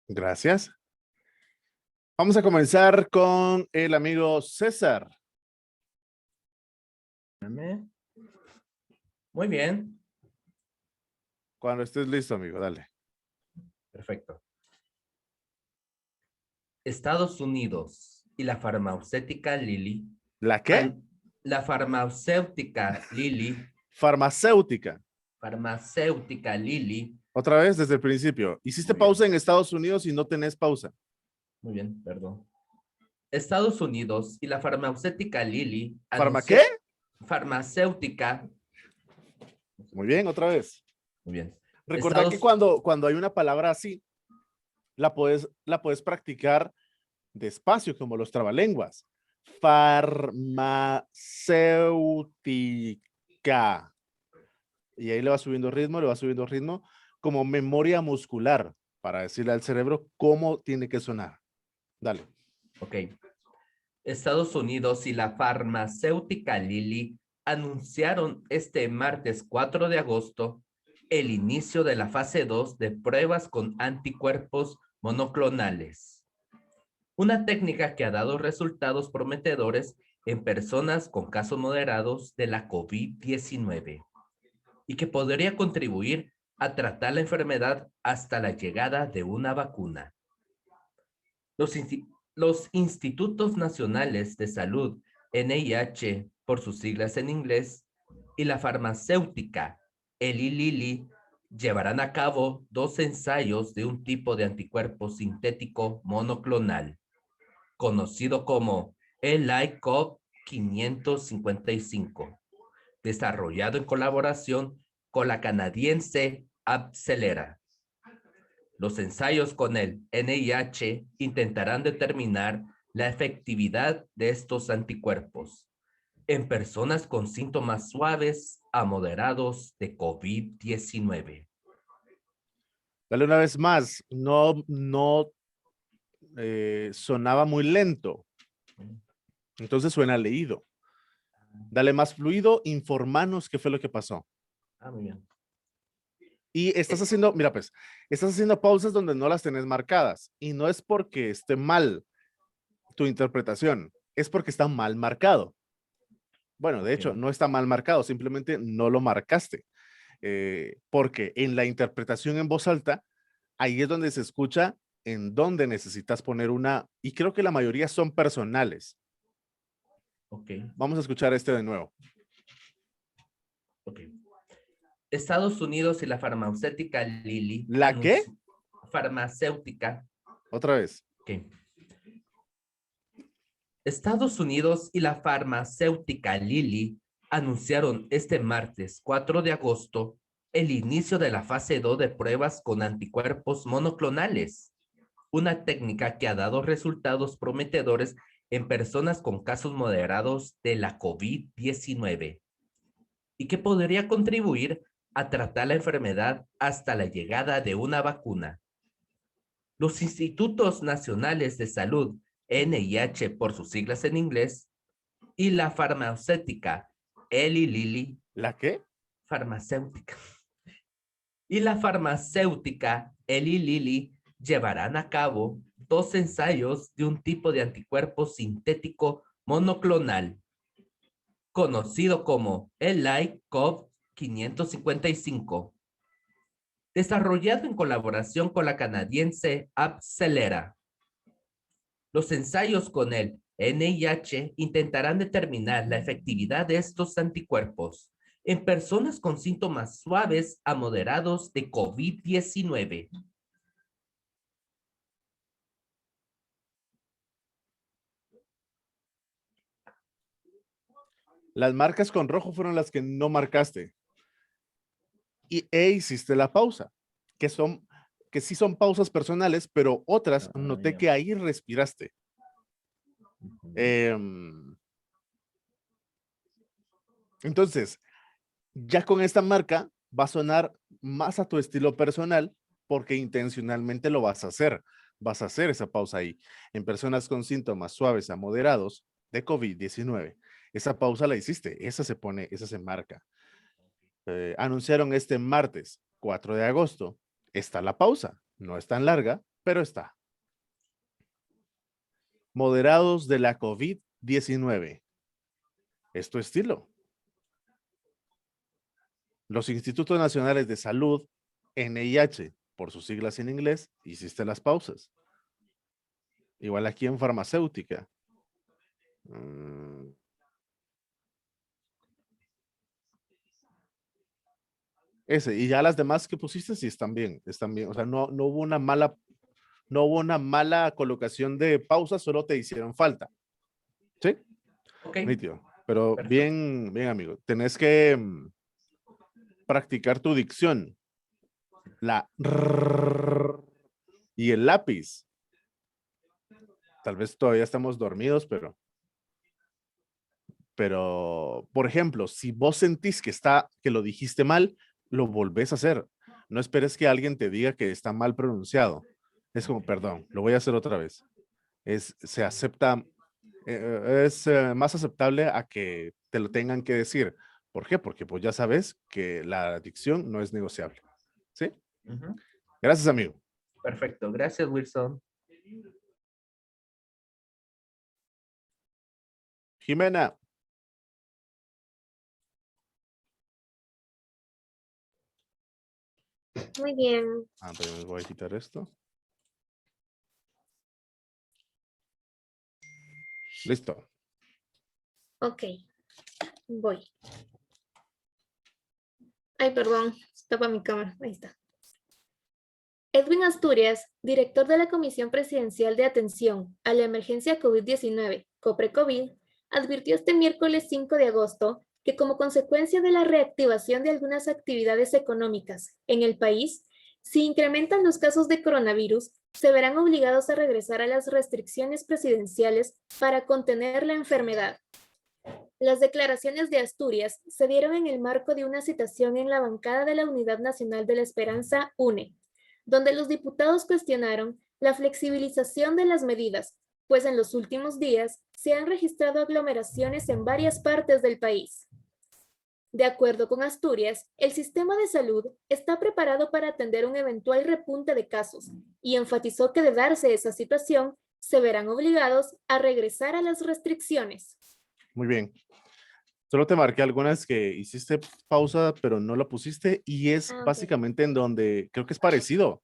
Gracias. Vamos a comenzar con el amigo César. Espérame. Muy bien, Cuando estés listo, amigo, dale. perfecto. Estados Unidos y la farmacéutica Lilly. ¿La qué? La farmacéutica Lilly. Farmacéutica. Farmacéutica Lilly. Otra vez desde el principio. Hiciste Muy bien. pausa en Estados Unidos y no tenés pausa. Muy bien, perdón. Estados Unidos y la farmacéutica Lilly. ¿Farma anunció- qué? Farmacéutica. Muy bien, otra vez. Muy bien. Recordad que cuando hay una palabra así, la puedes practicar despacio, como los trabalenguas. Farmacéutica. Y ahí le va subiendo ritmo, como memoria muscular, para decirle al cerebro cómo tiene que sonar. Dale. Ok. Estados Unidos y la farmacéutica Lilly anunciaron este martes 4 de agosto el inicio de la fase 2 de pruebas con anticuerpos monoclonales. Una técnica que ha dado resultados prometedores en personas con casos moderados de la COVID-19 y que podría contribuir a tratar la enfermedad hasta la llegada de una vacuna. Los Institutos Nacionales de Salud, NIH, por sus siglas en inglés, y la farmacéutica Eli Lilly llevarán a cabo 2 ensayos de un tipo de anticuerpo sintético monoclonal, conocido como ELICOV 555, desarrollado en colaboración con la canadiense AbCellera. Los ensayos con el NIH intentarán determinar la efectividad de estos anticuerpos en personas con síntomas suaves a moderados de COVID-19. Dale una vez más. No sonaba muy lento. Entonces suena leído. Dale más fluido. Informanos qué fue lo que pasó. Muy bien. Y estás haciendo, mira pues, estás haciendo pausas donde no las tenés marcadas. Y no es porque esté mal tu interpretación, es porque está mal marcado. Bueno, de hecho, no está mal marcado, simplemente no lo marcaste. Porque en la interpretación en voz alta, ahí es donde se escucha en donde necesitas poner una, y creo que la mayoría son personales. Ok. Vamos a escuchar este de nuevo. Ok. Estados Unidos y la farmacéutica Lilly. ¿La qué? Farmacéutica. Otra vez. Ok. Estados Unidos y la farmacéutica Lilly anunciaron este martes 4 de agosto el inicio de la fase 2 de pruebas con anticuerpos monoclonales, una técnica que ha dado resultados prometedores en personas con casos moderados de la COVID-19 y que podría contribuir a tratar la enfermedad hasta la llegada de una vacuna. Los Institutos Nacionales de Salud, NIH por sus siglas en inglés, y la farmacéutica Eli Lilly. ¿La qué? Farmacéutica. Y la farmacéutica Eli Lilly llevarán a cabo 2 ensayos de un tipo de anticuerpo sintético monoclonal, conocido como ELICOV 555, desarrollado en colaboración con la canadiense AbCellera. Los ensayos con el NIH intentarán determinar la efectividad de estos anticuerpos en personas con síntomas suaves a moderados de COVID-19. Las marcas con rojo fueron las que no marcaste. E hiciste la pausa, que sí son pausas personales, pero otras noté que ahí respiraste. Entonces, ya con esta marca va a sonar más a tu estilo personal porque intencionalmente lo vas a hacer. Vas a hacer esa pausa ahí. En personas con síntomas suaves a moderados de COVID-19. Esa pausa la hiciste, esa se marca. Anunciaron este martes 4 de agosto. Está la pausa, no es tan larga, pero está. Moderados de la COVID-19. ¿Es tu estilo? Los Institutos Nacionales de Salud, NIH, por sus siglas en inglés, hiciste las pausas. Igual aquí en farmacéutica. Ese, y ya las demás que pusiste sí están bien, están bien. O sea, no hubo una mala colocación de pausas, solo te hicieron falta. ¿Sí? Ok. Nítido. Pero Perfecto. bien, bien, amigo. Tenés que practicar tu dicción. La rrr y el lápiz. Tal vez todavía estamos dormidos, pero, por ejemplo, si vos sentís que lo dijiste mal, lo volvés a hacer. No esperes que alguien te diga que está mal pronunciado. Es como, perdón, lo voy a hacer otra vez. Se acepta, es más aceptable a que te lo tengan que decir. ¿Por qué? Porque pues ya sabes que la dicción no es negociable. ¿Sí? Ujú. Gracias, amigo. Perfecto. Gracias, Wilson. Jimena. Muy bien. Pero me voy a quitar esto. Listo. Ok. Voy. Ay, perdón. Tapa mi cámara. Ahí está. Edwin Asturias, director de la Comisión Presidencial de Atención a la Emergencia COVID-19, COPRECOVID, advirtió este miércoles 5 de agosto que como consecuencia de la reactivación de algunas actividades económicas en el país, si incrementan los casos de coronavirus, se verán obligados a regresar a las restricciones presidenciales para contener la enfermedad. Las declaraciones de Asturias se dieron en el marco de una citación en la bancada de la Unidad Nacional de la Esperanza, UNE, donde los diputados cuestionaron la flexibilización de las medidas, pues en los últimos días se han registrado aglomeraciones en varias partes del país. De acuerdo con Asturias, el sistema de salud está preparado para atender un eventual repunte de casos y enfatizó que de darse esa situación, se verán obligados a regresar a las restricciones. Muy bien. Solo te marqué algunas que hiciste pausa, pero no la pusiste y es Ok. básicamente en donde creo que es parecido,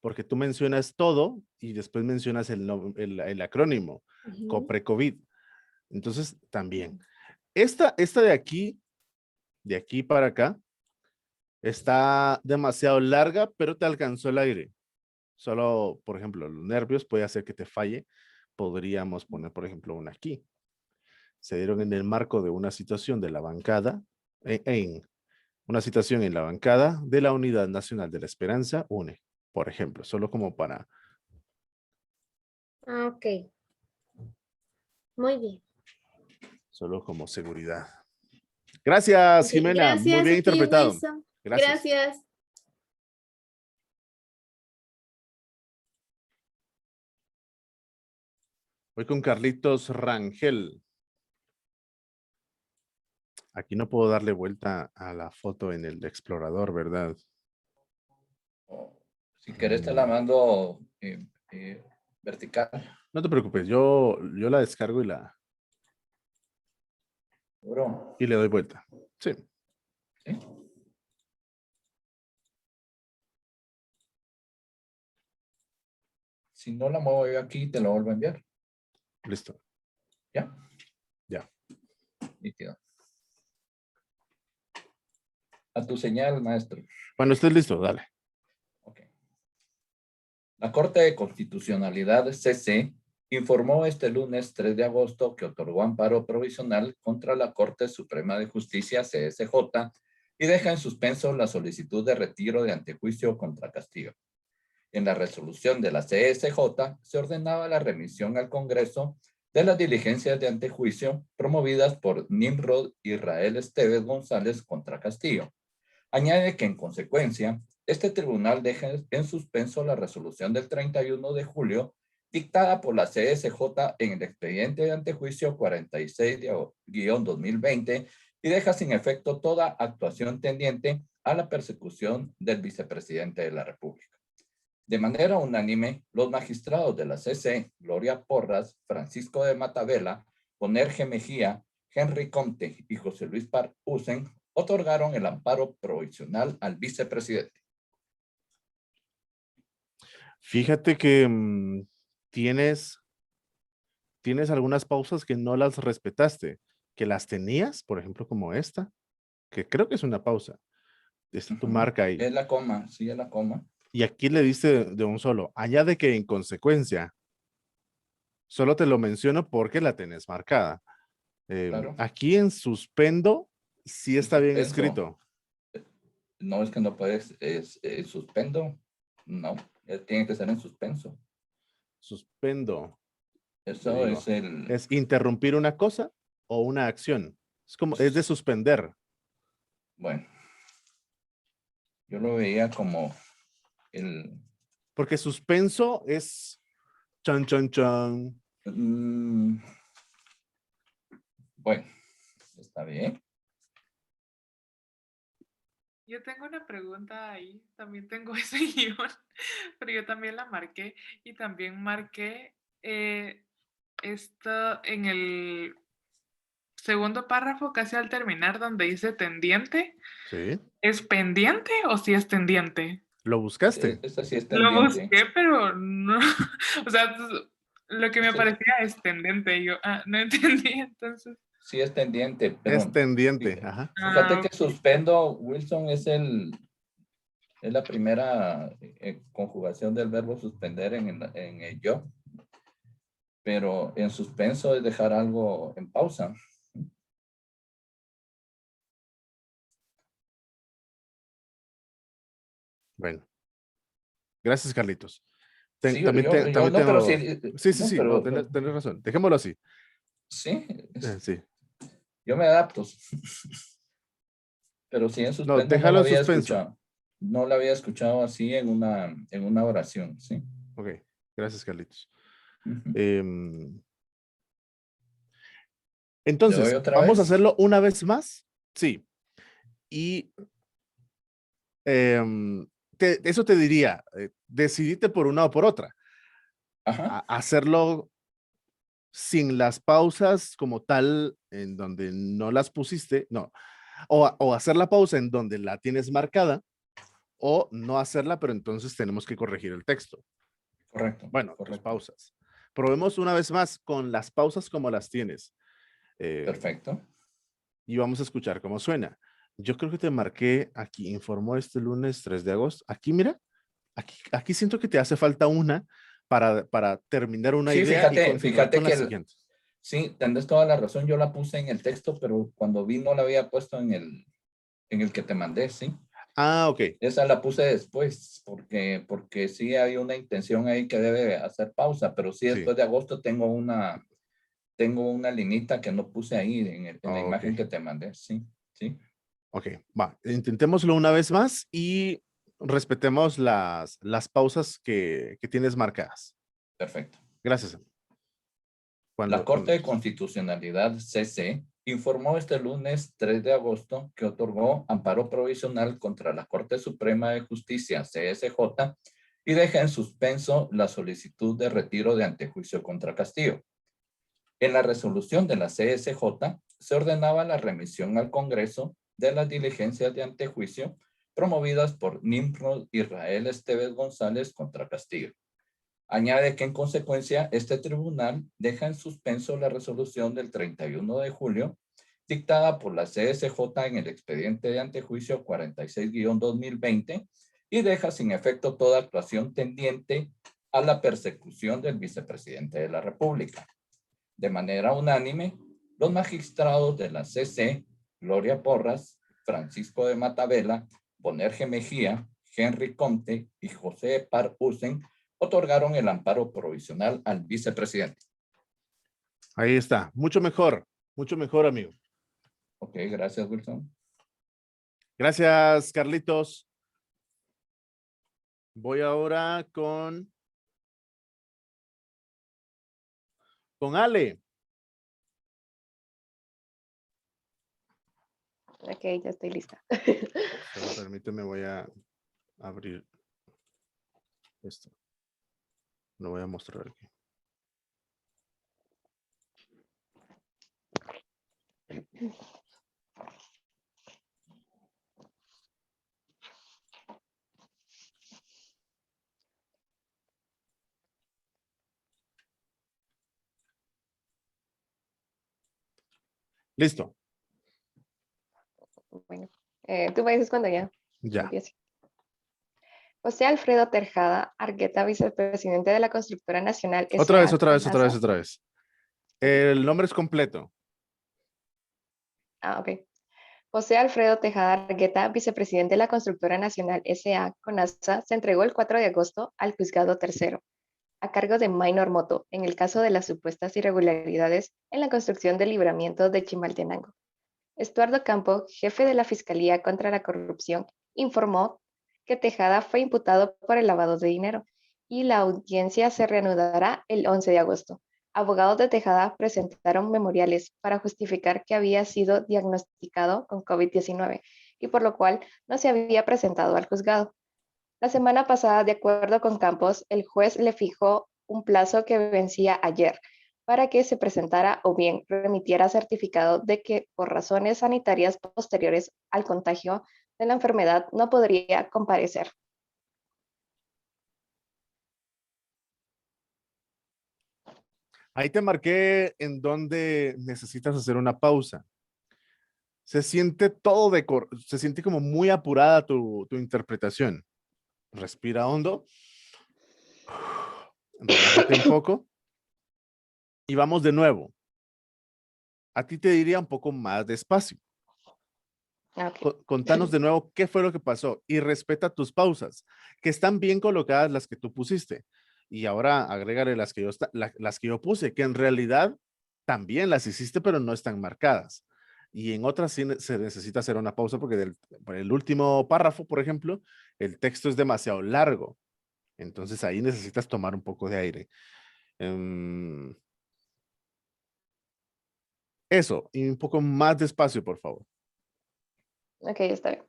porque tú mencionas todo y después mencionas el acrónimo, Ujú. COPRECOVID. Entonces, también. Esta de aquí para acá, está demasiado larga, pero te alcanzó el aire. Solo, por ejemplo, los nervios puede hacer que te falle. Podríamos poner, por ejemplo, una aquí. Se dieron en el marco de una situación de la bancada, en una situación en la bancada de la Unidad Nacional de la Esperanza, UNE, por ejemplo, solo como para... Ok. Muy bien. Solo como seguridad. Gracias, Ok, Jimena. Muy gracias bien a ti, interpretado. Wilson. Gracias. Gracias. Voy con Carlitos Rangel. Aquí no puedo darle vuelta a la foto en el explorador, ¿verdad? Si querés te la mando vertical. No te preocupes, yo la descargo Seguro. y le doy vuelta. Sí. ¿Sí? Si no la muevo yo aquí, te la vuelvo a enviar. Listo. ¿Ya? Ya. Nítido. A tu señal, maestro. Cuando estés listo, dale. Ok. La Corte de Constitucionalidad, CC, informó este lunes 3 de agosto que otorgó amparo provisional contra la Corte Suprema de Justicia, CSJ, y deja en suspenso la solicitud de retiro de antejuicio contra Castillo. En la resolución de la CSJ se ordenaba la remisión al Congreso de las diligencias de antejuicio promovidas por Nimrod Israel Esteves González contra Castillo. Añade que en consecuencia, este tribunal deja en suspenso la resolución del 31 de julio dictada por la CSJ en el expediente de antejuicio 46-2020 y deja sin efecto toda actuación tendiente a la persecución del vicepresidente de la República. De manera unánime, los magistrados de la CC, Gloria Porras, Francisco de Matavela, Bonerge Mejía, Henry Comte y José Luis Parr Usen, otorgaron el amparo provisional al vicepresidente. Fíjate que tienes algunas pausas que no las respetaste, que las tenías, por ejemplo, como esta, que creo que es una pausa. Está tu marca ahí. Es la coma, sí, es la coma. Y aquí le diste de un solo. Añade que en consecuencia, solo te lo menciono porque la tenés marcada. Claro. Aquí en suspendo, sí está bien Suspenso. escrito. No, es que no puedes, suspendo. No, tiene que ser en suspenso. Suspendo. Eso Digo, es el... ¿es interrumpir una cosa o una acción? Es de suspender. Bueno, yo lo veía como el... Porque suspenso es chan, chan, chan. Bueno, está bien. Yo tengo una pregunta ahí, también tengo ese guión, pero yo también la marqué y también marqué esto en el segundo párrafo, casi al terminar, donde dice tendiente. Sí. ¿Es pendiente o sí es tendiente? ¿Lo buscaste? Esta sí es Lo tendiente. busqué, pero no, o sea, lo que me Sí. parecía es tendente y yo no entendí, entonces. Sí es tendiente, pero... Es tendiente, ajá. Fíjate que ok. suspendo, Wilson, es la primera conjugación del verbo suspender en el yo. Pero en suspenso es dejar algo en pausa. Bueno. Gracias, Carlitos. Sí, También yo no, tengo... pero Sí, no, no, pero tenés razón. Dejémoslo así. sí, Sí. yo me adapto. Pero sí, en No, suspendo no déjalo la en había suspenso. escuchado. No la había escuchado así en una oración, ¿sí? Ok, gracias, Carlitos. Ujú. ¿Le doy Entonces, otra vamos a vez? hacerlo una vez más. Sí. Y eso te diría, decidite por una o por otra. Ajá. Hacerlo sin las pausas como tal, en donde no las pusiste, no. O hacer la pausa en donde la tienes marcada, o no hacerla, pero entonces tenemos que corregir el texto. Correcto. Bueno, tus correcto. pausas. Probemos una vez más con las pausas como las tienes. Perfecto. Y vamos a escuchar cómo suena. Yo creo que te marqué aquí, informó este lunes 3 de agosto. Aquí, mira, aquí siento que te hace falta una para terminar una Sí, idea y continuar fíjate con la que siguiente. sí, tienes toda la razón. Yo la puse en el texto, pero cuando vi no la había puesto en el que te mandé, ¿sí? Ah, ok. Esa la puse después, porque sí hay una intención ahí que debe hacer pausa, pero sí Sí. después de agosto tengo una linita que no puse ahí en la imagen que te mandé, sí, sí. Ok, va, intentémoslo una vez más y respetemos las pausas que tienes marcadas. Perfecto. Gracias. La Corte de Constitucionalidad, CC, informó este lunes 3 de agosto que otorgó amparo provisional contra la Corte Suprema de Justicia, CSJ, y deja en suspenso la solicitud de retiro de antejuicio contra Castillo. En la resolución de la CSJ se ordenaba la remisión al Congreso de las diligencias de antejuicio promovidas por Nimrod Israel Esteves González contra Castillo. Añade que en consecuencia este tribunal deja en suspenso la resolución del 31 de julio dictada por la CSJ en el expediente de antejuicio 46-2020 y deja sin efecto toda actuación tendiente a la persecución del vicepresidente de la República. De manera unánime, los magistrados de la CC, Gloria Porras, Francisco de Matavela, Bonerge Mejía, Henry Comte y José Parr Usen otorgaron el amparo provisional al vicepresidente. Ahí está, mucho mejor, amigo. Ok, gracias, Wilson. Gracias, Carlitos. Voy ahora con Ale. Ok, ya estoy lista. Solo permíteme, voy a abrir. Esto. Lo voy a mostrar aquí. Listo. Bueno, tú me dices cuando ya Ya. empiece. José Alfredo Tejada Argueta, vicepresidente de la Constructora Nacional Otra vez, S.A. otra vez, otra vez, CONASA. otra vez. El nombre es completo. Ah, ok. José Alfredo Tejada Argueta, vicepresidente de la Constructora Nacional S.A. CONASA, se entregó el 4 de agosto al juzgado tercero, a cargo de Minor Moto, en el caso de las supuestas irregularidades en la construcción del libramiento de Chimaltenango. Estuardo Campo, jefe de la Fiscalía contra la Corrupción, informó que Tejada fue imputado por el lavado de dinero y la audiencia se reanudará el 11 de agosto. Abogados de Tejada presentaron memoriales para justificar que había sido diagnosticado con COVID-19 y por lo cual no se había presentado al juzgado. La semana pasada, de acuerdo con Campos, el juez le fijó un plazo que vencía ayer para que se presentara o bien remitiera certificado de que por razones sanitarias posteriores al contagio de la enfermedad no podría comparecer. Ahí te marqué en donde necesitas hacer una pausa. Se siente todo se siente como muy apurada tu interpretación. Respira hondo. Relájate un poco. Y vamos de nuevo. A ti te diría un poco más despacio. Okay. Contanos de nuevo qué fue lo que pasó y respeta tus pausas, que están bien colocadas las que tú pusiste. Y ahora agrégale las que yo puse, que en realidad también las hiciste, pero no están marcadas. Y en otras sí se necesita hacer una pausa porque por el último párrafo, por ejemplo, el texto es demasiado largo. Entonces ahí necesitas tomar un poco de aire. Eso, y un poco más despacio, por favor. Ok, está bien.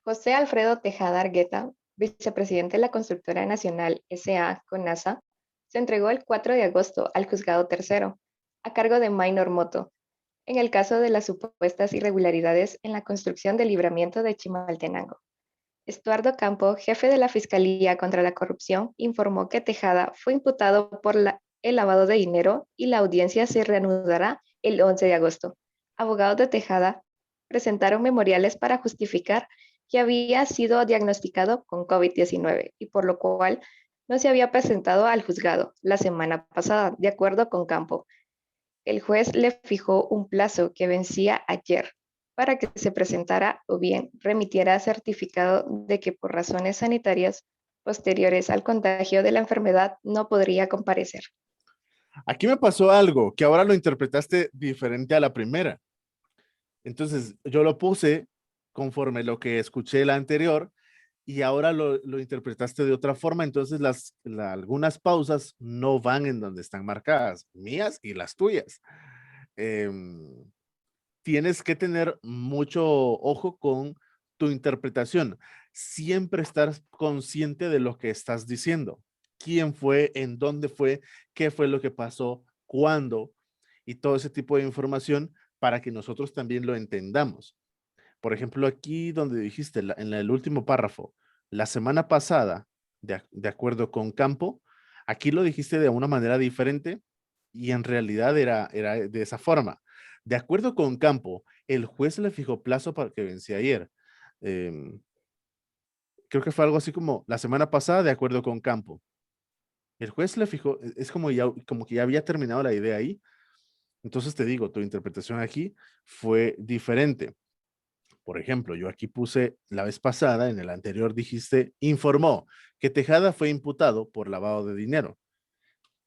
José Alfredo Tejada Argueta, vicepresidente de la Constructora Nacional S.A. CONASA, se entregó el 4 de agosto al juzgado tercero, a cargo de Minor Moto, en el caso de las supuestas irregularidades en la construcción del libramiento de Chimaltenango. Estuardo Campo, jefe de la Fiscalía contra la Corrupción, informó que Tejada fue imputado por el lavado de dinero y la audiencia se reanudará el 11 de agosto. Abogados de Tejada presentaron memoriales para justificar que había sido diagnosticado con COVID-19 y por lo cual no se había presentado al juzgado la semana pasada, de acuerdo con Campo. El juez le fijó un plazo que vencía ayer para que se presentara o bien remitiera certificado de que por razones sanitarias posteriores al contagio de la enfermedad no podría comparecer. Aquí me pasó algo que ahora lo interpretaste diferente a la primera. Entonces, yo lo puse conforme lo que escuché la anterior y ahora lo interpretaste de otra forma. Entonces, algunas pausas no van en donde están marcadas, mías y las tuyas. Tienes que tener mucho ojo con tu interpretación. Siempre estar consciente de lo que estás diciendo. ¿Quién fue? ¿En dónde fue? ¿Qué fue lo que pasó? ¿Cuándo? Y todo ese tipo de información para que nosotros también lo entendamos. Por ejemplo, aquí donde dijiste en el último párrafo, la semana pasada, de acuerdo con Campo, aquí lo dijiste de una manera diferente y en realidad era de esa forma. De acuerdo con Campo, el juez le fijó plazo para que vencía ayer. Creo que fue algo así como la semana pasada, de acuerdo con Campo. El juez le fijó, es como que ya había terminado la idea ahí. Entonces te digo, tu interpretación aquí fue diferente. Por ejemplo, yo aquí puse la vez pasada, en el anterior dijiste, informó que Tejada fue imputado por lavado de dinero.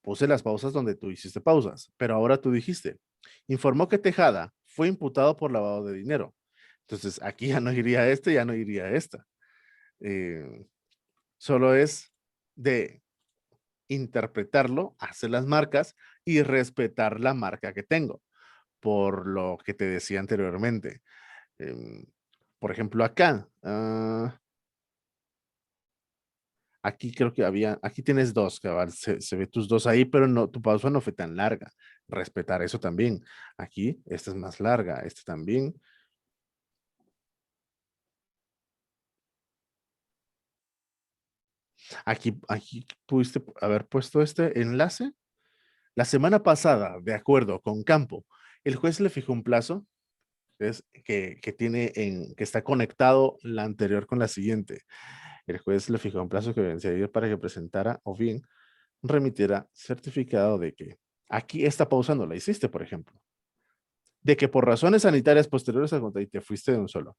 Puse las pausas donde tú hiciste pausas, pero ahora tú dijiste, informó que Tejada fue imputado por lavado de dinero. Entonces, aquí ya no iría ya no iría esta. Solo es de interpretarlo, hacer las marcas y respetar la marca que tengo, por lo que te decía anteriormente. Por ejemplo, acá, Aquí creo que aquí tienes dos, cabal, se ve tus dos ahí, pero no, tu pausa no fue tan larga. Respetar eso también. Aquí, esta es más larga, esta también. Aquí pudiste haber puesto este enlace. La semana pasada, de acuerdo con Campo, el juez le fijó un plazo que está conectado la anterior con la siguiente. El juez le fijó un plazo que vencía para que presentara o bien remitiera certificado de que aquí esta pausa no la hiciste, por ejemplo. De que por razones sanitarias posteriores a cuando te fuiste de un solo.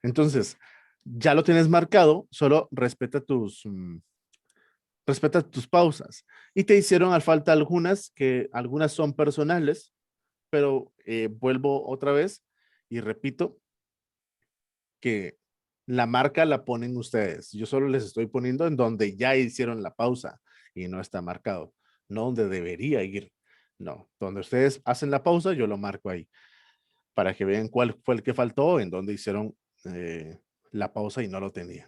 Entonces, ya lo tienes marcado, solo respeta tus pausas. Y te hicieron al falta algunas, que algunas son personales, pero vuelvo otra vez y repito que la marca la ponen ustedes. Yo solo les estoy poniendo en donde ya hicieron la pausa y no está marcado. No donde debería ir. No, donde ustedes hacen la pausa, yo lo marco ahí. Para que vean cuál fue el que faltó, en donde hicieron la pausa y no lo tenían.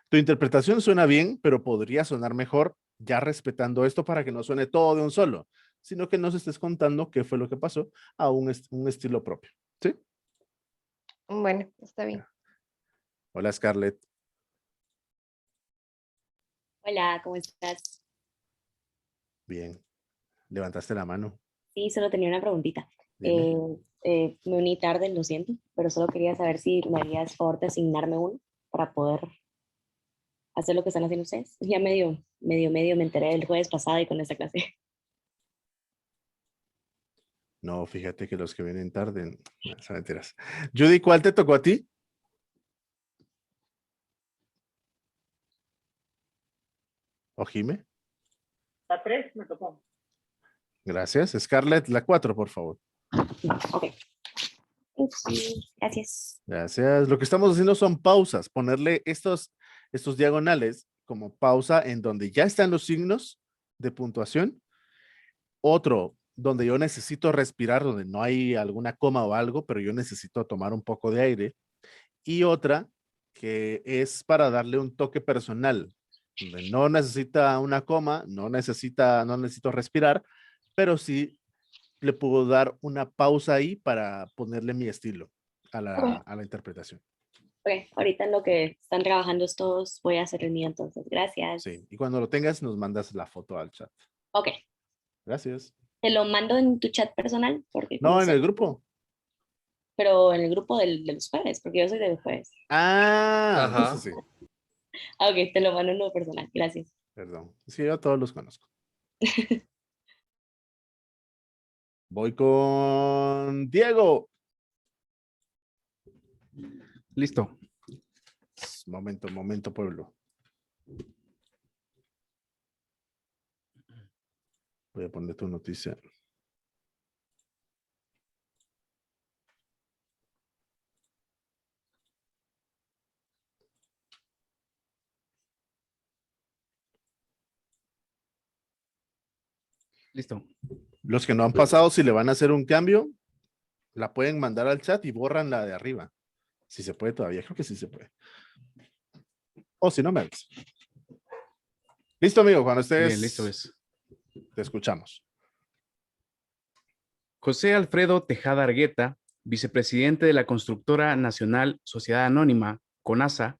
Tu interpretación suena bien, pero podría sonar mejor ya respetando esto para que no suene todo de un solo, sino que nos estés contando qué fue lo que pasó a un estilo propio. ¿Sí? Bueno, está bien. Hola, Scarlett. Hola, ¿cómo estás? Bien. Levantaste la mano. Sí, solo tenía una preguntita. Dime. Me uní tarde, lo siento, pero solo quería saber si me harías favor de asignarme uno para poder hacer lo que están haciendo ustedes. Ya medio me enteré el jueves pasado y con esta clase. No, fíjate que los que vienen tarde, no, son mentiras. Judy, ¿cuál te tocó a ti? ¿O Jime? La 3 me tocó. Gracias. Scarlett, la 4, por favor. Ok. Gracias. Gracias. Lo que estamos haciendo son pausas. Ponerle estos diagonales como pausa en donde ya están los signos de puntuación. Otro, donde yo necesito respirar, donde no hay alguna coma o algo, pero yo necesito tomar un poco de aire. Y otra que es para darle un toque personal, donde no necesita una coma, no necesito respirar, pero sí le puedo dar una pausa ahí para ponerle mi estilo a la interpretación. Ok, ahorita en lo que están trabajando todos, voy a hacer el mío entonces. Gracias. Sí, y cuando lo tengas nos mandas la foto al chat. Ok. Gracias. ¿Te lo mando en tu chat personal? Porque No, en el grupo. Pero en el grupo de los jueves, porque yo soy de los jueves. Ah, entonces sí. Ok, te lo mando en uno personal. Gracias. Perdón. Sí, yo a todos los conozco. Voy con Diego. Listo. Momento, pueblo. Voy a poner tu noticia. Listo. Los que no han pasado, si le van a hacer un cambio, la pueden mandar al chat y borran la de arriba. Si se puede todavía, creo que sí se puede. O si no, me avisas. Listo, amigo, cuando estés. Bien, listo es. Te escuchamos. José Alfredo Tejada Argueta, vicepresidente de la constructora nacional Sociedad Anónima, CONASA,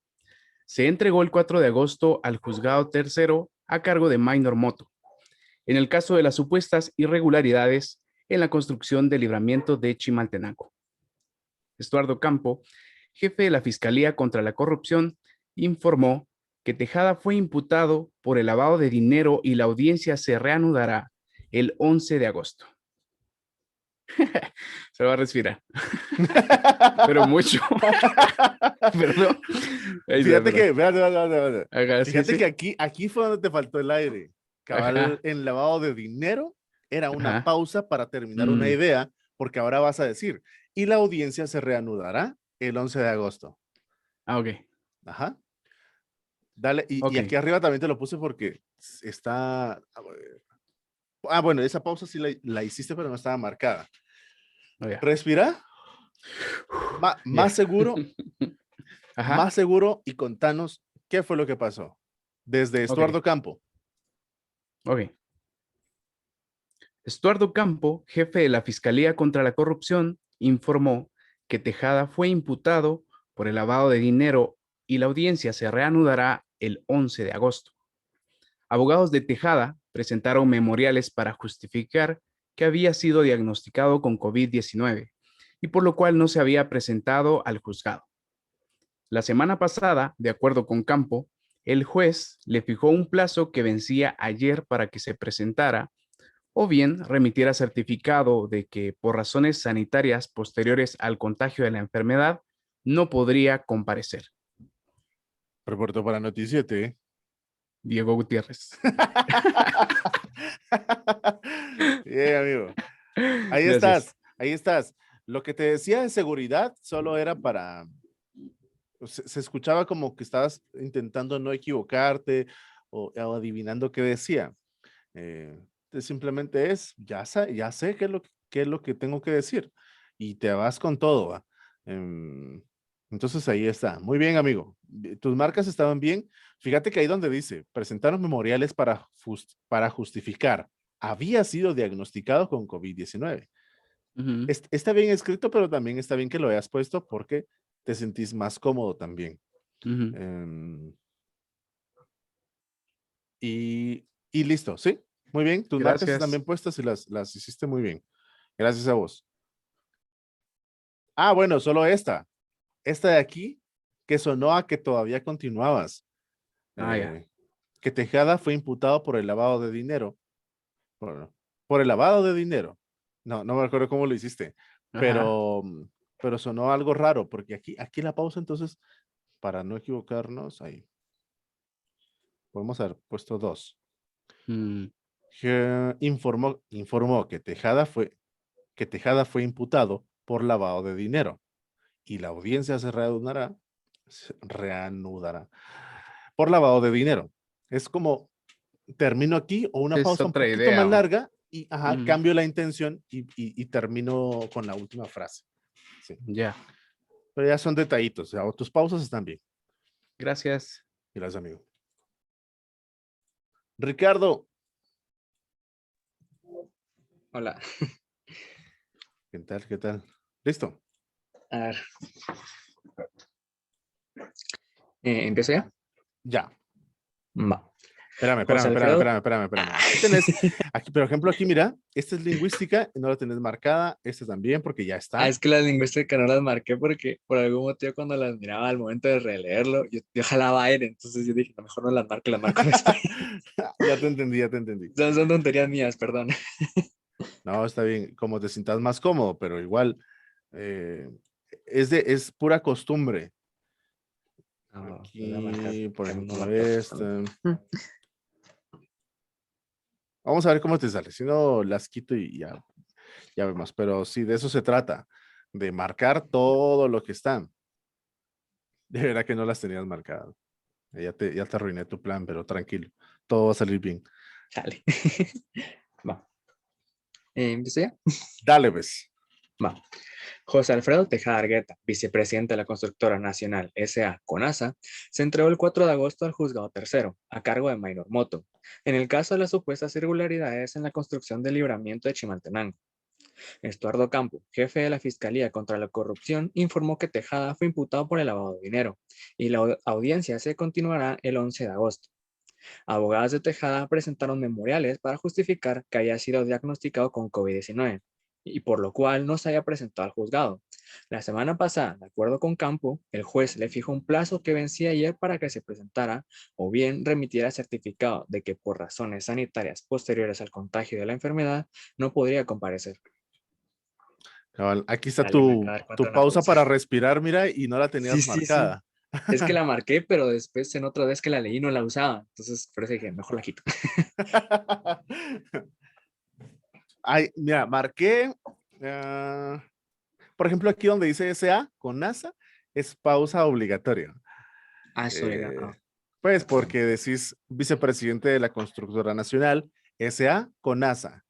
se entregó el 4 de agosto al juzgado tercero a cargo de Minor Moto, en el caso de las supuestas irregularidades en la construcción del libramiento de Chimaltenango. Estuardo Campo, jefe de la Fiscalía contra la Corrupción, informó que Tejada fue imputado por el lavado de dinero y la audiencia se reanudará el 11 de agosto. Se lo va a respirar. Pero mucho. Perdón. Fíjate que, fíjate sí. que aquí fue donde te faltó el aire. Cabal, en lavado de dinero era una pausa para terminar una idea, porque ahora vas a decir, y la audiencia se reanudará el 11 de agosto. Ah, ok. Ajá. Dale, y aquí arriba también te lo puse porque está... Ah, bueno, esa pausa sí la hiciste, pero no estaba marcada. Oh, yeah. Respira. Más seguro. Ajá. Más seguro y contanos qué fue lo que pasó. Desde Estuardo Campo. Ok. Estuardo Campo, jefe de la Fiscalía contra la Corrupción, informó que Tejada fue imputado por el lavado de dinero y la audiencia se reanudará el 11 de agosto. Abogados de Tejada presentaron memoriales para justificar que había sido diagnosticado con COVID-19 y por lo cual no se había presentado al juzgado. La semana pasada, de acuerdo con Campo, el juez le fijó un plazo que vencía ayer para que se presentara o bien remitiera certificado de que por razones sanitarias posteriores al contagio de la enfermedad no podría comparecer. Reportó para Noticiete. Diego Gutiérrez. Bien, amigo. Ahí Gracias. estás, ahí estás. Lo que te decía de seguridad solo era para... Se escuchaba como que estabas intentando no equivocarte o adivinando qué decía. Simplemente es, ya sé qué es lo que tengo que decir. Y te vas con todo, ¿va? Entonces ahí está. Muy bien, amigo. Tus marcas estaban bien. Fíjate que ahí donde dice, presentaron memoriales para justificar. Había sido diagnosticado con COVID-19. Ujú. Está bien escrito, pero también está bien que lo hayas puesto porque te sentís más cómodo también. Ujú. Y listo, ¿sí? Muy bien. Tus marcas están Gracias. bien puestas y las hiciste muy bien. Gracias a vos. Ah, bueno, solo esta. Esta de aquí, que sonó a que todavía continuabas. Ya. Que Tejada fue imputado por el lavado de dinero. Por el lavado de dinero. No me acuerdo cómo lo hiciste, Ajá. pero sonó algo raro, porque aquí la pausa, entonces, para no equivocarnos, ahí. Podemos haber puesto 2. Mm, Informó que Tejada fue imputado por lavado de dinero y la audiencia se reanudará por lavado de dinero. Es como termino aquí o una Es pausa un otra poquito idea. más larga y Ujú. cambio la intención y termino con la última frase. Sí. Ya. Pero ya son detallitos. O sea, tus pausas están bien. Gracias. Gracias, amigo. Ricardo. Hola. ¿Qué tal? ¿Qué tal? ¿Listo? A ver. ¿Empiezo ya? Ya. Va. Espérame. José Alfredo. Aquí tenés, por ejemplo, aquí mira, esta es lingüística, no la tenés marcada, esta también porque ya está. Es que las lingüísticas no las marqué porque por algún motivo cuando las miraba al momento de releerlo, yo jalaba aire, entonces yo dije, a lo mejor no las marco después. Ya te entendí. Son tonterías mías, perdón. No, está bien, como te sientas más cómodo, pero igual es pura costumbre. Aquí, por ejemplo, vamos a ver cómo te sale. Si no, las quito y ya vemos. Pero sí, de eso se trata, de marcar todo lo que está. De verdad que no las tenías marcadas. Ya te arruiné tu plan, pero tranquilo. Todo va a salir bien. Dale. Va. ¿Empiezo ya? Dale, pues. Va. José Alfredo Tejada Argueta, vicepresidente de la Constructora Nacional S.A. CONASA, se entregó el 4 de agosto al Juzgado Tercero, a cargo de Minor Moto, en el caso de las supuestas irregularidades en la construcción del libramiento de Chimaltenango. Estuardo Campo, jefe de la Fiscalía contra la Corrupción, informó que Tejada fue imputado por el lavado de dinero y la audiencia se continuará el 11 de agosto. Abogados de Tejada presentaron memoriales para justificar que haya sido diagnosticado con COVID-19 y por lo cual no se haya presentado al juzgado. La semana pasada, de acuerdo con Campo, el juez le fijó un plazo que vencía ayer para que se presentara o bien remitiera certificado de que por razones sanitarias posteriores al contagio de la enfermedad no podría comparecer. Cabal, aquí está Dale, tu cuánto pausa no para respirar, mira, y no la tenías Sí. marcada. Es que la marqué, pero después en otra vez que la leí no la usaba. Entonces, por eso dije, mejor la quito. Ay, mira, marqué. Por ejemplo, aquí donde dice SA con NASA, es pausa obligatoria. Eso era. Pues porque decís vicepresidente de la Constructora Nacional, SA con NASA.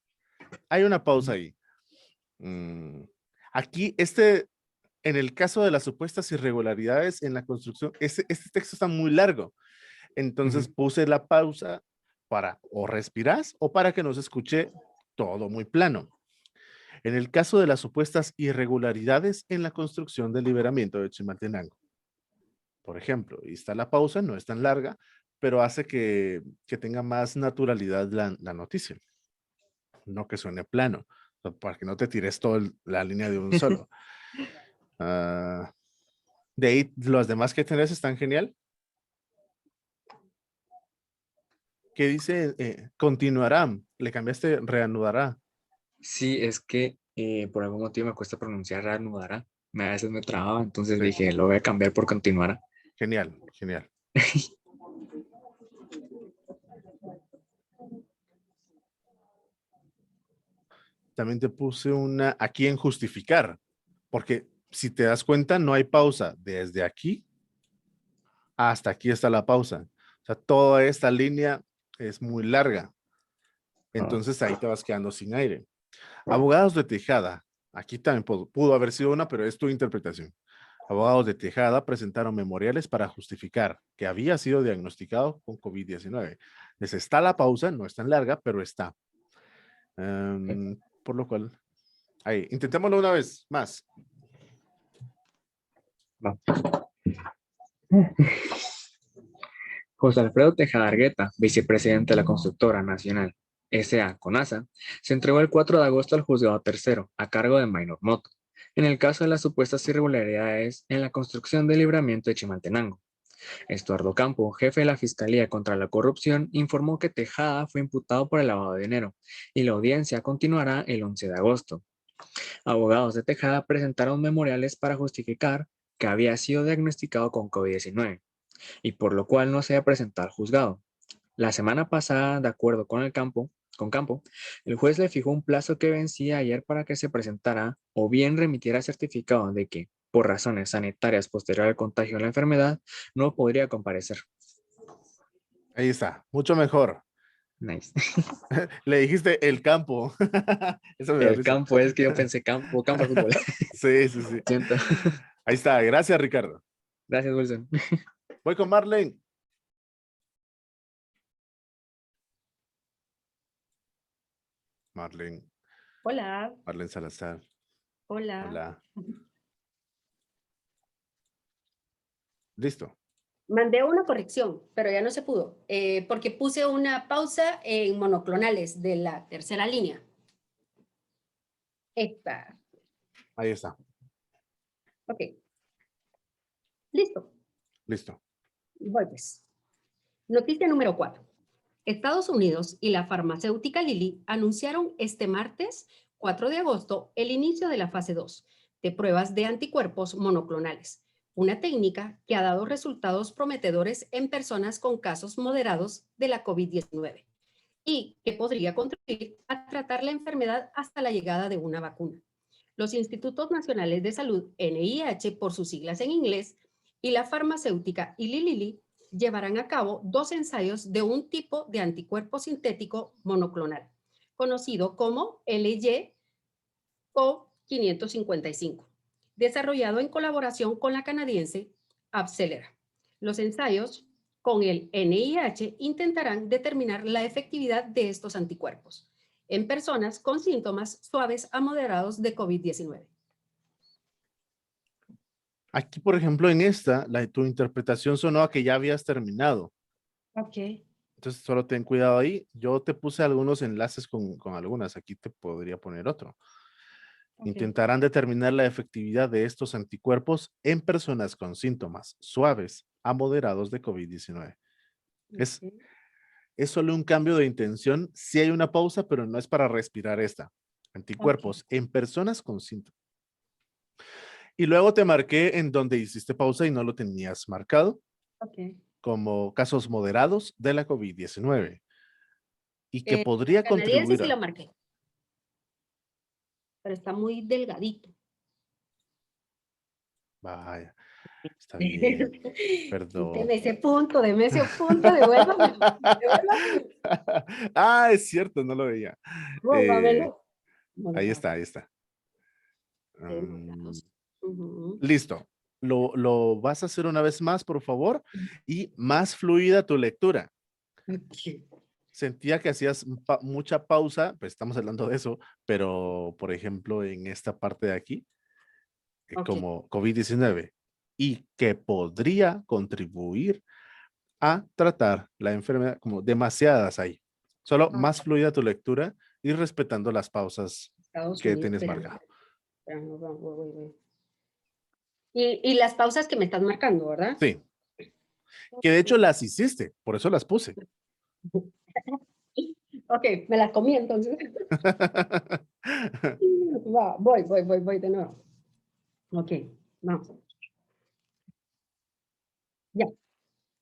Hay una pausa ahí. Aquí, En el caso de las supuestas irregularidades en la construcción, este texto está muy largo. Entonces puse la pausa para o respirás o para que no se escuche todo muy plano. En el caso de las supuestas irregularidades en la construcción del liberamiento de Chimaltenango. Por ejemplo, y está la pausa, no es tan larga, pero hace que tenga más naturalidad la noticia. No que suene plano, para que no te tires toda la línea de un solo. De ahí, los demás que tenés están genial. ¿Qué dice? Continuará. Le cambiaste reanudará. Sí, es que por algún motivo me cuesta pronunciar reanudará. A veces me trababa, entonces Sí. dije, lo voy a cambiar por continuará. Genial, genial. También te puse una aquí en justificar, porque si te das cuenta, no hay pausa. Desde aquí hasta aquí está la pausa. O sea, toda esta línea es muy larga. Entonces ahí te vas quedando sin aire. Abogados de Tejada. Aquí también pudo haber sido una, pero es tu interpretación. Abogados de Tejada presentaron memoriales para justificar que había sido diagnosticado con COVID-19. Les está la pausa, no es tan larga, pero está. Por lo cual, ahí, intentémoslo una vez más. Va. José Alfredo Tejada Argueta, vicepresidente de la Constructora Nacional S.A. CONASA, se entregó el 4 de agosto al juzgado tercero, a cargo de Minor Moto, en el caso de las supuestas irregularidades en la construcción del libramiento de Chimaltenango. Estuardo Campo, jefe de la Fiscalía contra la Corrupción, informó que Tejada fue imputado por el lavado de dinero y la audiencia continuará el 11 de agosto. Abogados de Tejada presentaron memoriales para justificar que había sido diagnosticado con COVID-19 y por lo cual no se ha presentado al juzgado. La semana pasada, de acuerdo con Campo, el juez le fijó un plazo que vencía ayer para que se presentara o bien remitiera certificado de que, por razones sanitarias posterior al contagio de la enfermedad, no podría comparecer. Ahí está, mucho mejor. Nice. Le dijiste el campo. Eso me da El risa. campo es que yo pensé campo de fútbol. Sí, sí, sí. Siento. Ahí está, gracias Ricardo. Gracias, Wilson. Voy con Marlene. Marlene Hola. Marlene Salazar. Hola. Hola. Listo. Mandé una corrección, pero ya no se pudo, porque puse una pausa en monoclonales de la tercera línea. Esta. Ahí está. Ok. Listo. Listo. Voy pues. Noticia número 4. Estados Unidos y la farmacéutica Lilly anunciaron este martes 4 de agosto el inicio de la fase 2 de pruebas de anticuerpos monoclonales, una técnica que ha dado resultados prometedores en personas con casos moderados de la COVID-19 y que podría contribuir a tratar la enfermedad hasta la llegada de una vacuna. Los Institutos Nacionales de Salud, NIH por sus siglas en inglés, y la farmacéutica Eli Lilly llevarán a cabo 2 ensayos de un tipo de anticuerpo sintético monoclonal, conocido como LY-CoV555, desarrollado en colaboración con la canadiense AbCellera. Los ensayos con el NIH intentarán determinar la efectividad de estos anticuerpos en personas con síntomas suaves a moderados de COVID-19. Aquí, por ejemplo, en esta, tu interpretación sonó a que ya habías terminado. Ok. Entonces, solo ten cuidado ahí. Yo te puse algunos enlaces con algunas. Aquí te podría poner otro. Okay. Intentarán determinar la efectividad de estos anticuerpos en personas con síntomas suaves a moderados de COVID-19. Okay. Es solo un cambio de intención. Sí hay una pausa, pero no es para respirar esta. Anticuerpos en personas con síntomas. Y luego te marqué en donde hiciste pausa y no lo tenías marcado. Como casos moderados de la COVID-19. Y que podría contribuir. Sí lo marqué. Pero está muy delgadito. Vaya, está bien. Perdón. Deme ese punto, devuélvame. Ah, es cierto, no lo veía. Devuélvamelo. Ahí está, ahí está. Listo. Lo vas a hacer una vez más, por favor, y más fluida tu lectura. Sentía que hacías mucha pausa, pues estamos hablando de eso, pero por ejemplo en esta parte de aquí, como COVID-19, y que podría contribuir a tratar la enfermedad, como demasiadas ahí. Solo más fluida tu lectura y respetando las pausas que tienes marcado. Y las pausas que me estás marcando, ¿verdad? Sí. Que de hecho las hiciste, por eso las puse. Ok, me las comí entonces. Va, voy de nuevo. Ok, vamos. Ya.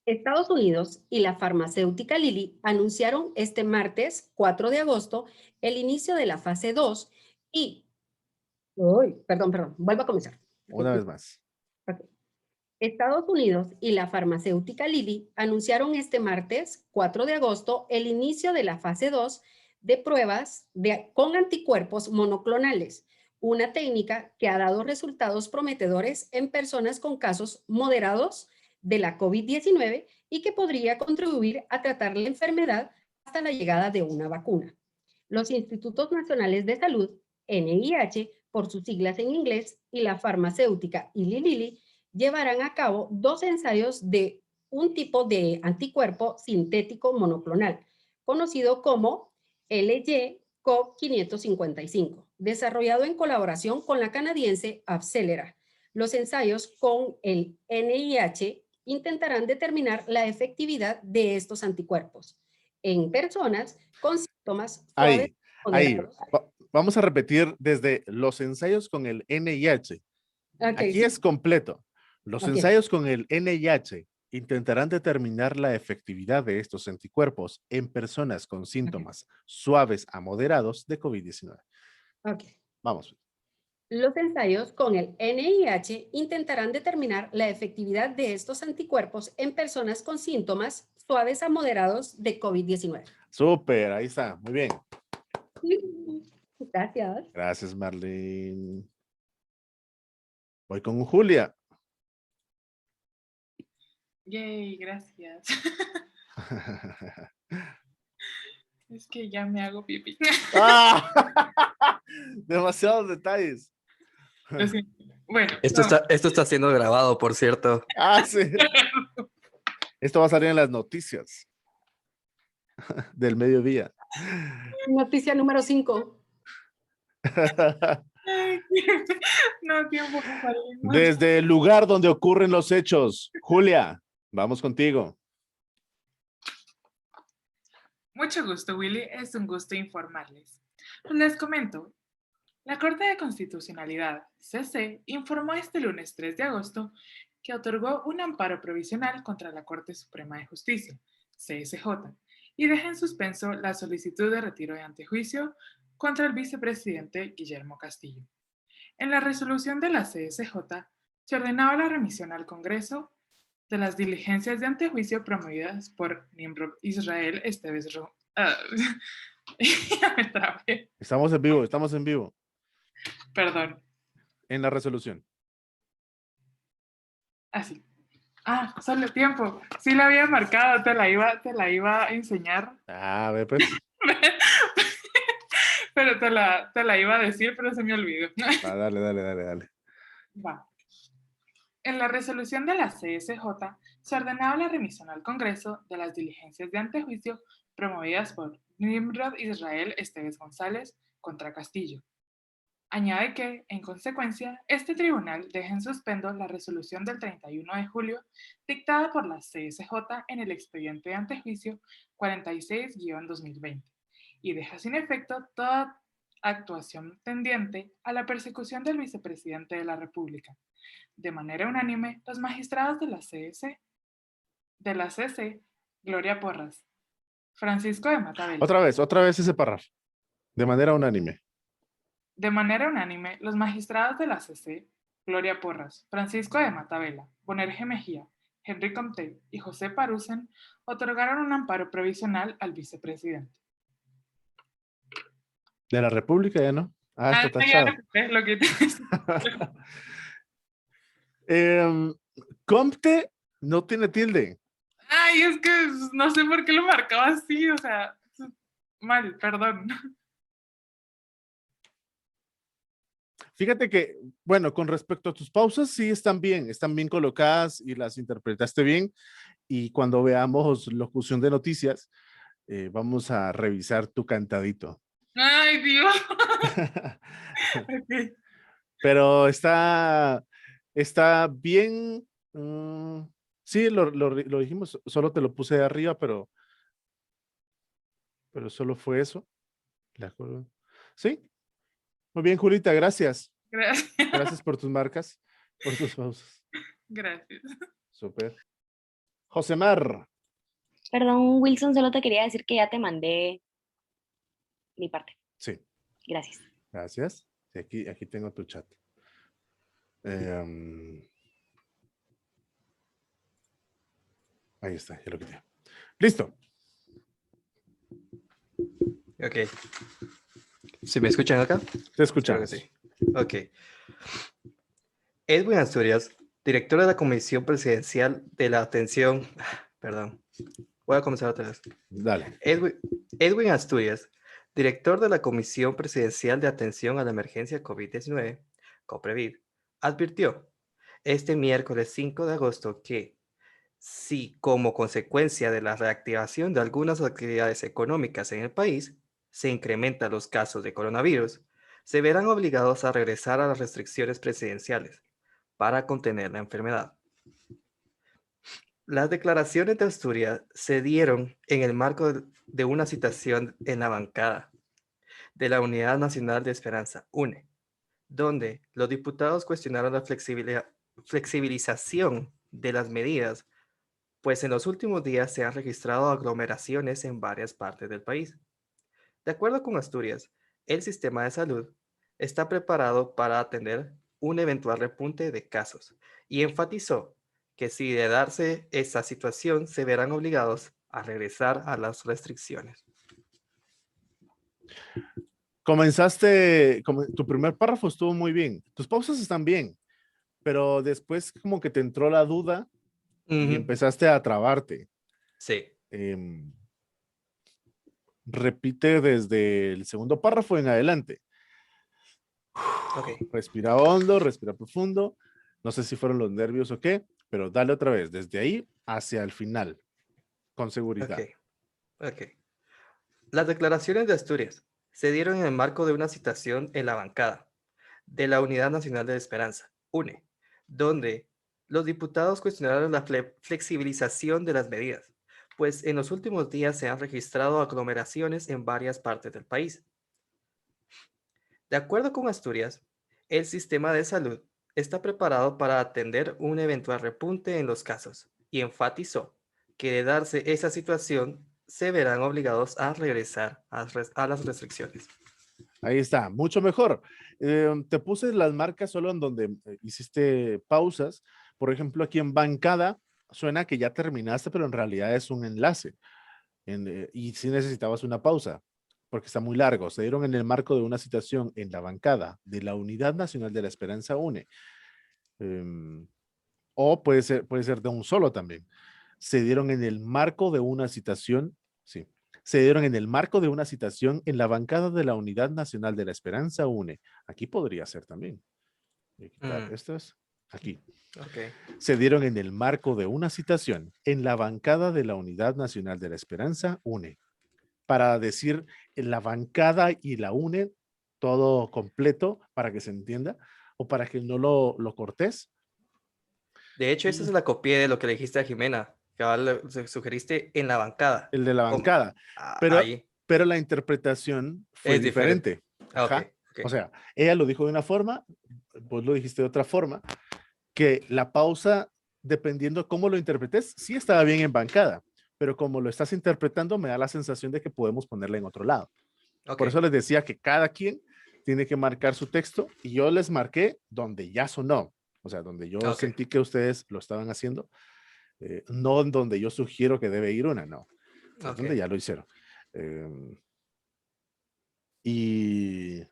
Estados Unidos y la farmacéutica Lilly anunciaron este martes 4 de agosto el inicio de la fase 2 y... Perdón, vuelvo a comenzar. Una vez más. Okay. Estados Unidos y la farmacéutica Lilly anunciaron este martes 4 de agosto el inicio de la fase 2 de pruebas con anticuerpos monoclonales, una técnica que ha dado resultados prometedores en personas con casos moderados de la COVID-19 y que podría contribuir a tratar la enfermedad hasta la llegada de una vacuna. Los Institutos Nacionales de Salud, NIH, por sus siglas en inglés, y la farmacéutica Eli Lilly llevarán a cabo 2 ensayos de un tipo de anticuerpo sintético monoclonal, conocido como LY-CoV555, desarrollado en colaboración con la canadiense Abcelera. Los ensayos con el NIH intentarán determinar la efectividad de estos anticuerpos en personas con síntomas suaves. Ahí. Vamos a repetir desde los ensayos con el NIH. Okay, Aquí es completo. Los ensayos con el NIH intentarán determinar la efectividad de estos anticuerpos en personas con síntomas suaves a moderados de COVID-19. Vamos. Los ensayos con el NIH intentarán determinar la efectividad de estos anticuerpos en personas con síntomas suaves a moderados de COVID-19. Súper, ahí está. Muy bien. Gracias. Gracias, Marlene. Voy con Julia. Yay, gracias. Es que ya me hago pipí. Demasiados detalles. Bueno. Esto está siendo grabado, por cierto. Sí. Esto va a salir en las noticias del mediodía. Noticia número 5. No, tiempo. Desde el lugar donde ocurren los hechos. Julia, vamos contigo. Mucho gusto, Willy. Es un gusto informarles. Pues les comento. La Corte de Constitucionalidad, CC, informó este lunes 3 de agosto que otorgó un amparo provisional contra la Corte Suprema de Justicia, CSJ, y deja en suspenso la solicitud de retiro de antejuicio contra el vicepresidente Guillermo Castillo. En la resolución de la CSJ, se ordenaba la remisión al Congreso de las diligencias de antejuicio promovidas por Nimrod Israel Esteves. Ya me trabé. Estamos en vivo. Perdón. En la resolución. Así. Solo tiempo. Sí la había marcado, te la iba a enseñar. Ve pues. Pero te la iba a decir, pero se me olvidó. Dale. Va. En la resolución de la CSJ se ordenaba la remisión al Congreso de las diligencias de antejuicio promovidas por Nimrod Israel Esteves González contra Castillo. Añade que, en consecuencia, este tribunal deja en suspendo la resolución del 31 de julio dictada por la CSJ en el expediente de antejuicio 46-2020 y deja sin efecto toda actuación tendiente a la persecución del vicepresidente de la República. De manera unánime, los magistrados de la CC, Gloria Porras, Francisco de Matavela. Otra vez ese párrafo. De manera unánime. De manera unánime, los magistrados de la CC, Gloria Porras, Francisco de Matavela, Bonerge Mejía, Henry Comte y José Parusen otorgaron un amparo provisional al vicepresidente. De la República ya no. Está tachado. Lo que Compte no tiene tilde. Ay, es que no sé por qué lo marcaba así, o sea, mal, perdón. Fíjate que, bueno, con respecto a tus pausas, sí están bien colocadas y las interpretaste bien. Y cuando veamos locución de noticias, vamos a revisar tu cantadito. Ay, Dios. Ok. Pero está bien. Sí, lo dijimos, solo te lo puse de arriba, pero solo fue eso. ¿De acuerdo? Sí, muy bien, Julita, gracias. Gracias. Gracias por tus marcas, por tus pausas. Gracias. Súper. Josemar, Perdón, Wilson, solo te quería decir que ya te mandé mi parte. sí, Gracias. gracias. Sí, aquí tengo tu chat. Ahí está, ya lo quité. Listo. Ok. ¿Sí me escuchan acá? Te escuchamos. Creo que sí. Ok. Edwin Asturias, director de la Comisión Presidencial de la Atención. Perdón. Voy a comenzar otra vez. Dale. Edwin Asturias, director de la Comisión Presidencial de Atención a la Emergencia COVID-19, COPREVID, advirtió este miércoles 5 de agosto que, si como consecuencia de la reactivación de algunas actividades económicas en el país, se incrementan los casos de coronavirus, se verán obligados a regresar a las restricciones presidenciales para contener la enfermedad. Las declaraciones de Asturias se dieron en el marco de una citación en la bancada de la Unidad Nacional de Esperanza, UNE, donde los diputados cuestionaron la flexibilización de las medidas, pues en los últimos días se han registrado aglomeraciones en varias partes del país. De acuerdo con Asturias, el sistema de salud está preparado para atender un eventual repunte de casos y enfatizó que si de darse esa situación se verán obligados a regresar a las restricciones. Comenzaste, tu primer párrafo estuvo muy bien. Tus pausas están bien, pero después como que te entró la duda y empezaste a trabarte. Sí. Repite desde el segundo párrafo en adelante. Okay. Respira hondo, respira profundo. No sé si fueron los nervios o qué, pero dale otra vez, desde ahí hacia el final, con seguridad. Ok. Las declaraciones de Asturias se dieron en el marco de una citación en la bancada de la Unidad Nacional de Esperanza, UNE, donde los diputados cuestionaron la flexibilización de las medidas, pues en los últimos días se han registrado aglomeraciones en varias partes del país. De acuerdo con Asturias, el sistema de salud está preparado para atender un eventual repunte en los casos y enfatizó que de darse esa situación se verán obligados a regresar a las restricciones. Ahí está, mucho mejor. Te puse las marcas solo en donde hiciste pausas. Por ejemplo, aquí en bancada suena que ya terminaste, pero en realidad es un enlace. Y sí necesitabas una pausa, porque está muy largo. Se dieron en el marco de una citación en la bancada de la Unidad Nacional de la Esperanza UNE. O puede ser de un solo también. Se dieron en el marco de una citación, sí. Se dieron en el marco de una citación en la bancada de la Unidad Nacional de la Esperanza UNE. Aquí podría ser también. Voy a quitar estas. Aquí. Okay. Se dieron en el marco de una citación en la bancada de la Unidad Nacional de la Esperanza UNE. Para decir en la bancada y la UNE, todo completo para que se entienda, o para que no lo cortes. De hecho, esa es la copia de lo que le dijiste a Jimena, que ahora le sugeriste en la bancada. El de la bancada. Pero la interpretación fue es diferente. Ajá. Okay. O sea, ella lo dijo de una forma, vos lo dijiste de otra forma, que la pausa, dependiendo cómo lo interpretes, sí estaba bien en bancada, pero como lo estás interpretando, me da la sensación de que podemos ponerla en otro lado. Okay. Por eso les decía que cada quien tiene que marcar su texto y yo les marqué donde ya sonó. O sea, donde yo sentí que ustedes lo estaban haciendo, no en donde yo sugiero que debe ir una, no. Es donde ya lo hicieron. Y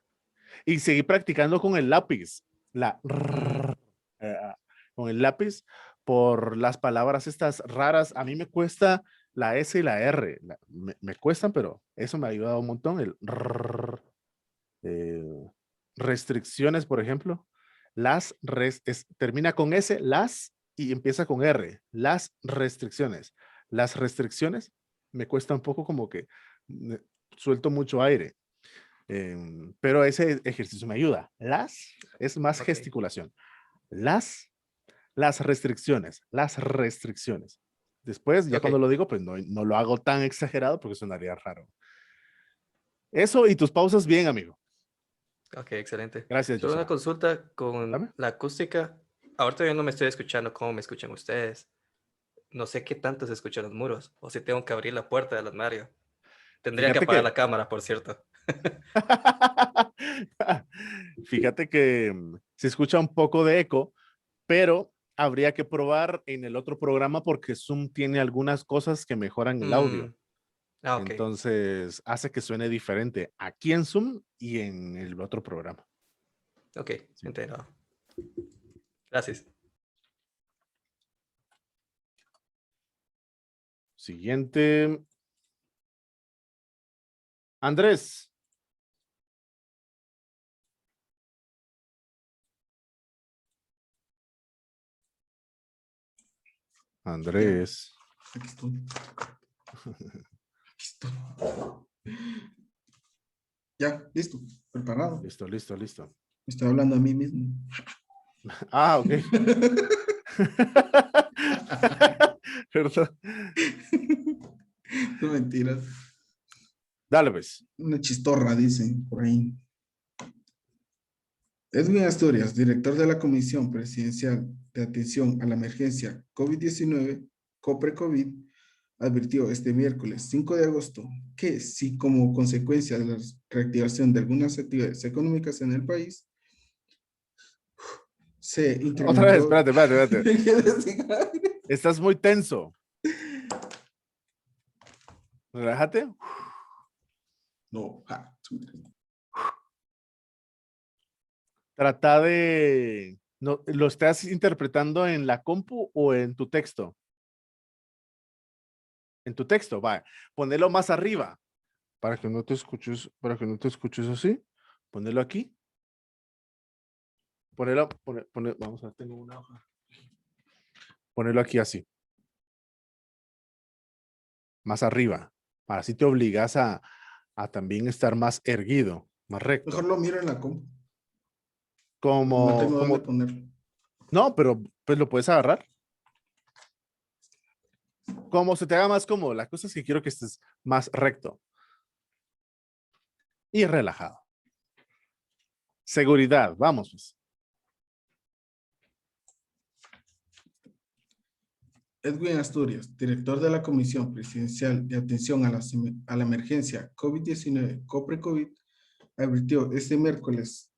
seguí practicando con el lápiz. con el lápiz por las palabras estas raras. A mí me cuesta la S y la R. Me cuestan, pero eso me ha ayudado un montón. El rrr, restricciones, por ejemplo. Termina con S, las, y empieza con R. Las restricciones. Las restricciones me cuesta un poco como que suelto mucho aire. Pero ese ejercicio me ayuda. Las es más gesticulación. Las restricciones. Después, ya cuando lo digo, pues no lo hago tan exagerado porque sonaría raro. Eso y tus pausas bien, amigo. Ok, excelente. Gracias, Solo una Joshua. consulta con Dame. la acústica. Ahorita yo no me estoy escuchando cómo me escuchan ustedes. No sé qué tanto se escuchan los muros o si tengo que abrir la puerta del armario. Tendría que Fíjate apagar que- la cámara, por cierto. Fíjate que se escucha un poco de eco, pero habría que probar en el otro programa porque Zoom tiene algunas cosas que mejoran el audio. Ah, ok. Entonces hace que suene diferente aquí en Zoom y en el otro programa. Ok, entendido. Gracias. Siguiente. Andrés. Andrés. Aquí estoy. Ya, listo, preparado. Listo. Me estoy hablando a mí mismo. Ah, ok. Perdón. No mentiras. Dale, pues. Una chistorra, dicen por ahí. Edwin Asturias, director de la Comisión Presidencial de Atención a la Emergencia COVID-19, COPRE-COVID, advirtió este miércoles 5 de agosto que si como consecuencia de la reactivación de algunas actividades económicas en el país, se incrementó... Otra vez, espérate. Estás muy tenso. Relájate. No. Trata de... No, ¿lo estás interpretando en la compu o en tu texto? En tu texto, va. Ponelo más arriba. Para que no te escuches así. Ponelo aquí. Vamos a ver, tengo una hoja. Ponelo aquí así. Más arriba. Así te obligas a también estar más erguido, más recto. Mejor lo miro en la compu. No tengo dónde ponerlo. No, pero pues lo puedes agarrar. Como se te haga más cómodo. La cosa es que quiero que estés más recto. Y relajado. Seguridad, vamos pues. Edwin Asturias, director de la Comisión Presidencial de Atención a la Emergencia COVID-19, COPRE-COVID, advirtió este miércoles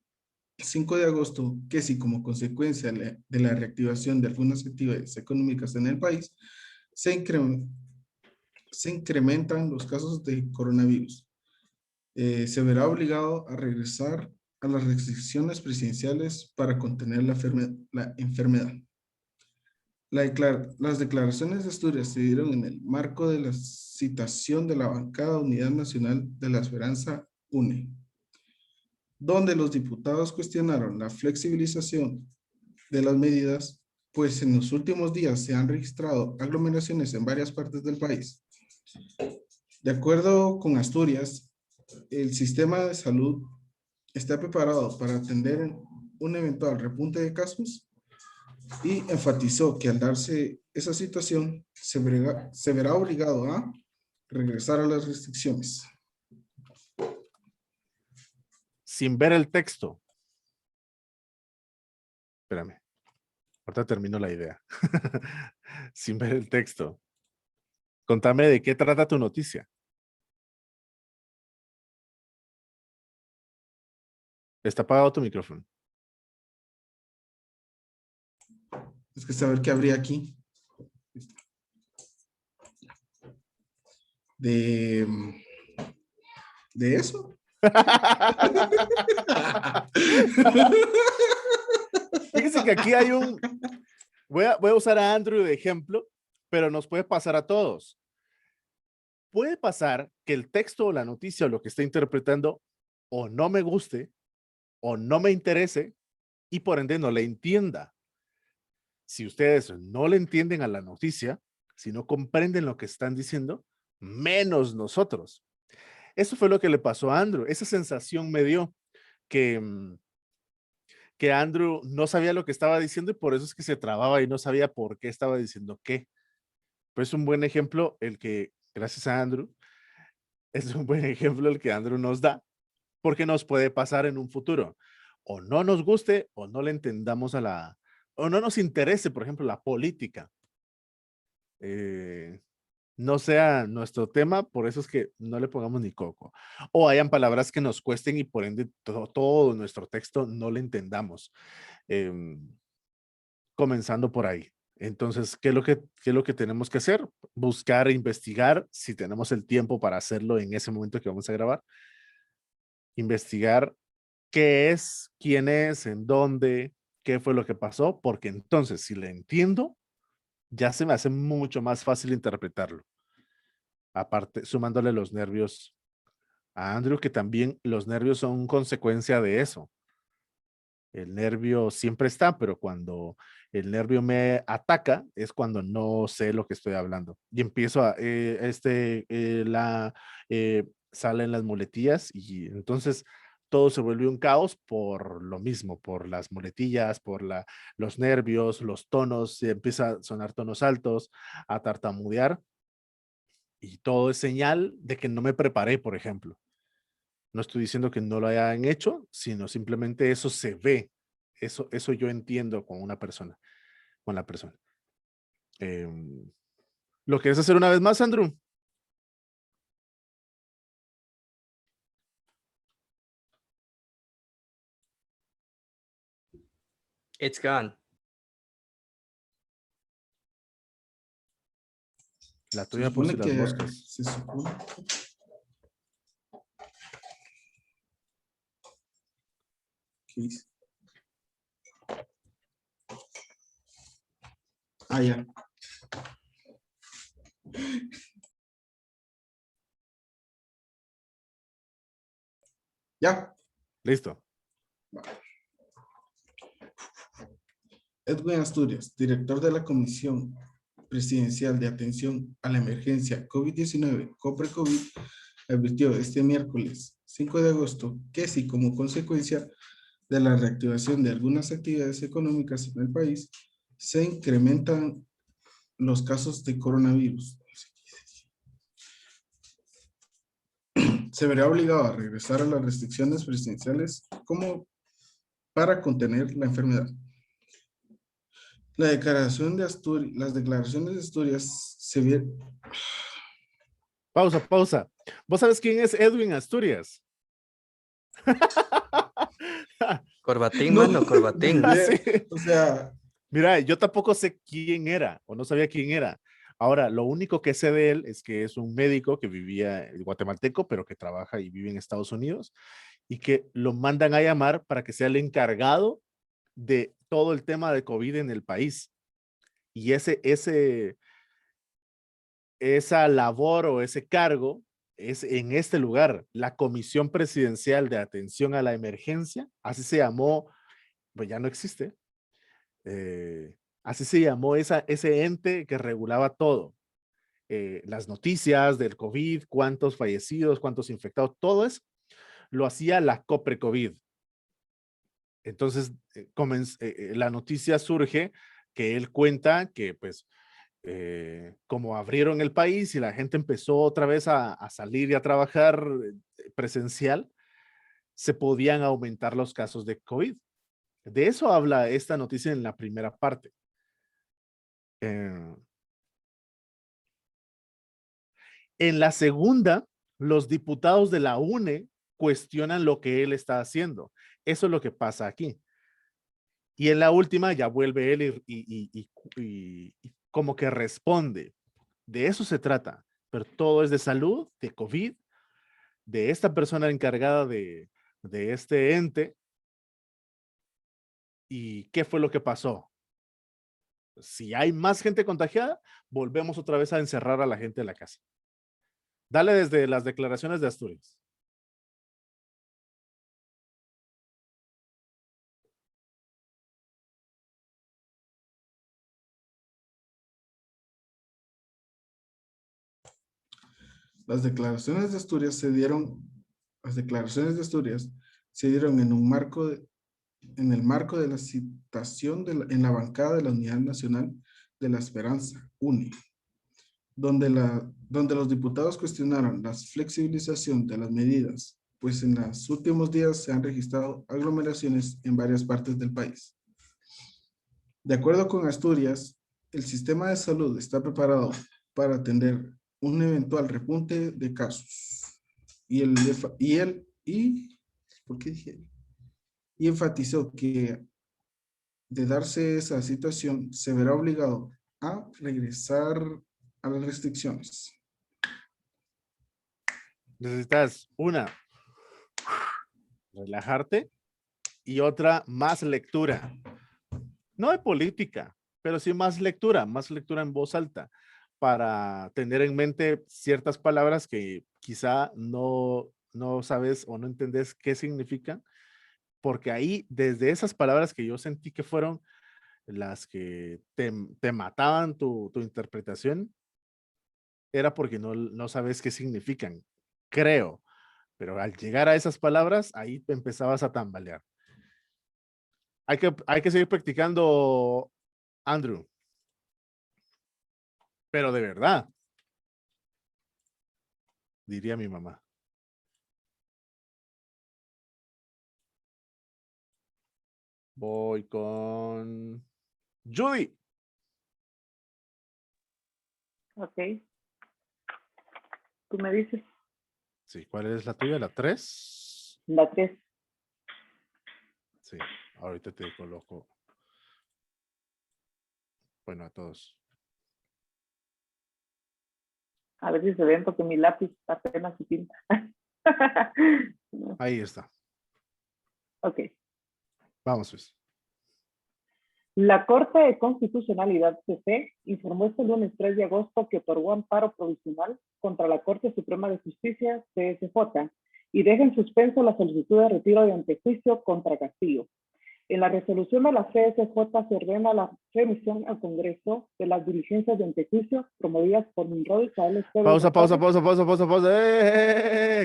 5 de agosto que si como consecuencia de la reactivación de algunas actividades económicas en el país, se incrementan los casos de coronavirus. Se verá obligado a regresar a las restricciones presidenciales para contener la enfermedad. Las declaraciones de Asturias se dieron en el marco de la citación de la bancada Unidad Nacional de la Esperanza UNE, donde los diputados cuestionaron la flexibilización de las medidas, pues en los últimos días se han registrado aglomeraciones en varias partes del país. De acuerdo con Asturias, el sistema de salud está preparado para atender un eventual repunte de casos y enfatizó que al darse esa situación se verá obligado a regresar a las restricciones. Sin ver el texto. Espérame. Ahorita termino la idea. Sin ver el texto. Contame de qué trata tu noticia. Está apagado tu micrófono. Es que saber qué habría aquí. De eso. Fíjense que aquí hay un... Voy a usar a Andrew de ejemplo, pero nos puede pasar a todos. Puede pasar que el texto o la noticia o lo que esté interpretando o no me guste o no me interese y por ende no le entienda. Si ustedes no le entienden a la noticia, si no comprenden lo que están diciendo, menos nosotros. Eso fue lo que le pasó a Andrew. Esa sensación me dio que Andrew no sabía lo que estaba diciendo y por eso es que se trababa y no sabía por qué estaba diciendo qué. Pues un buen ejemplo el que, gracias a Andrew, es un buen ejemplo el que Andrew nos da, porque nos puede pasar en un futuro. O no nos guste o no le entendamos o no nos interese, por ejemplo, la política. No sea nuestro tema, por eso es que no le pongamos ni coco. O hayan palabras que nos cuesten y por ende todo nuestro texto no le entendamos. Comenzando por ahí. Entonces, ¿qué es lo que tenemos que hacer? Buscar e investigar si tenemos el tiempo para hacerlo en ese momento que vamos a grabar. Investigar qué es, quién es, en dónde, qué fue lo que pasó, porque entonces si le entiendo, ya se me hace mucho más fácil interpretarlo. Aparte, sumándole los nervios a Andrew, que también los nervios son consecuencia de eso. El nervio siempre está, pero cuando el nervio me ataca es cuando no sé lo que estoy hablando. Y empiezo salen las muletillas y entonces todo se vuelve un caos por lo mismo, por las muletillas, por los nervios, los tonos, se empieza a sonar tonos altos, a tartamudear y todo es señal de que no me preparé, por ejemplo. No estoy diciendo que no lo hayan hecho, sino simplemente eso se ve. Eso yo entiendo con una persona, con la persona. ¿Lo quieres hacer una vez más, Andrew? It's gone. La tuya por si las moscas. Se supone. ¿Qué hice? Ah, ya. Ya. Listo. Edwin Asturias, director de la Comisión Presidencial de Atención a la Emergencia COVID-19, COPRE-COVID, advirtió este miércoles 5 de agosto que si como consecuencia de la reactivación de algunas actividades económicas en el país, se incrementan los casos de coronavirus. Se verá obligado a regresar a las restricciones presidenciales como para contener la enfermedad. Las declaraciones de Asturias se vieron. Pausa. ¿Vos sabes quién es Edwin Asturias? Corbatín, no, mano, corbatín. Sí. O sea. Mira, yo tampoco sé quién era o no sabía quién era. Ahora, lo único que sé de él es que es un médico que vivía guatemalteco, pero que trabaja y vive en Estados Unidos y que lo mandan a llamar para que sea el encargado de todo el tema de COVID en el país. Y esa labor o ese cargo es en este lugar, la Comisión Presidencial de Atención a la Emergencia, así se llamó, pues ya no existe, así se llamó ese ente que regulaba todo, las noticias del COVID, cuántos fallecidos, cuántos infectados, todo eso lo hacía la COPRE-COVID. Entonces, la noticia surge que él cuenta que pues como abrieron el país y la gente empezó otra vez a salir y a trabajar presencial, se podían aumentar los casos de COVID. De eso habla esta noticia en la primera parte. En la segunda, los diputados de la UNE cuestionan lo que él está haciendo. Eso es lo que pasa aquí. Y en la última ya vuelve él y como que responde. De eso se trata. Pero todo es de salud, de COVID, de esta persona encargada de este ente. ¿Y qué fue lo que pasó? Si hay más gente contagiada, volvemos otra vez a encerrar a la gente de la casa. Dale desde las declaraciones de Asturias. Las declaraciones de Asturias se dieron en el marco de la citación en la bancada de la Unidad Nacional de la Esperanza, UNE, donde los diputados cuestionaron la flexibilización de las medidas, pues en los últimos días se han registrado aglomeraciones en varias partes del país. De acuerdo con Asturias, el sistema de salud está preparado para atender un eventual repunte de casos y enfatizó que de darse esa situación se verá obligado a regresar a las restricciones. Necesitas una, relajarte, y otra, más lectura. No de política, pero sí más lectura en voz alta, para tener en mente ciertas palabras que quizá no sabes o no entendés qué significan, porque ahí, desde esas palabras que yo sentí que fueron las que te mataban tu interpretación, era porque no sabes qué significan, creo. Pero al llegar a esas palabras, ahí te empezabas a tambalear. Hay que seguir practicando, Andrew. Pero de verdad, diría mi mamá. Voy con Judy. Ok. Tú me dices. Sí, ¿cuál es la tuya? ¿La 3? La 3. Sí, ahorita te coloco. Bueno, a todos. A ver si se ven porque mi lápiz apenas se pinta. Ahí está. Ok. Vamos, pues. La Corte de Constitucionalidad CC informó este lunes 3 de agosto que otorgó amparo provisional contra la Corte Suprema de Justicia, CSJ, y deja en suspenso la solicitud de retiro de antejuicio contra Castillo. En la resolución de la CSJ se ordena la remisión al Congreso de las diligencias de antejuicio promovidas por Nimrod Isabel Esteves. Pausa.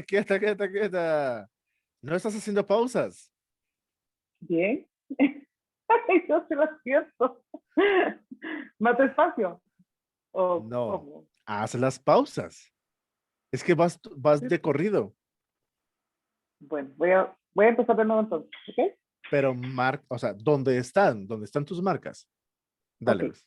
Quieta. No estás haciendo pausas. Bien. Yo se lo siento. ¿Más despacio? No, haz las pausas. Es que vas de corrido. Bueno, voy a empezar de nuevo entonces, ¿ok? Pero ¿dónde están tus marcas? Dale, pues.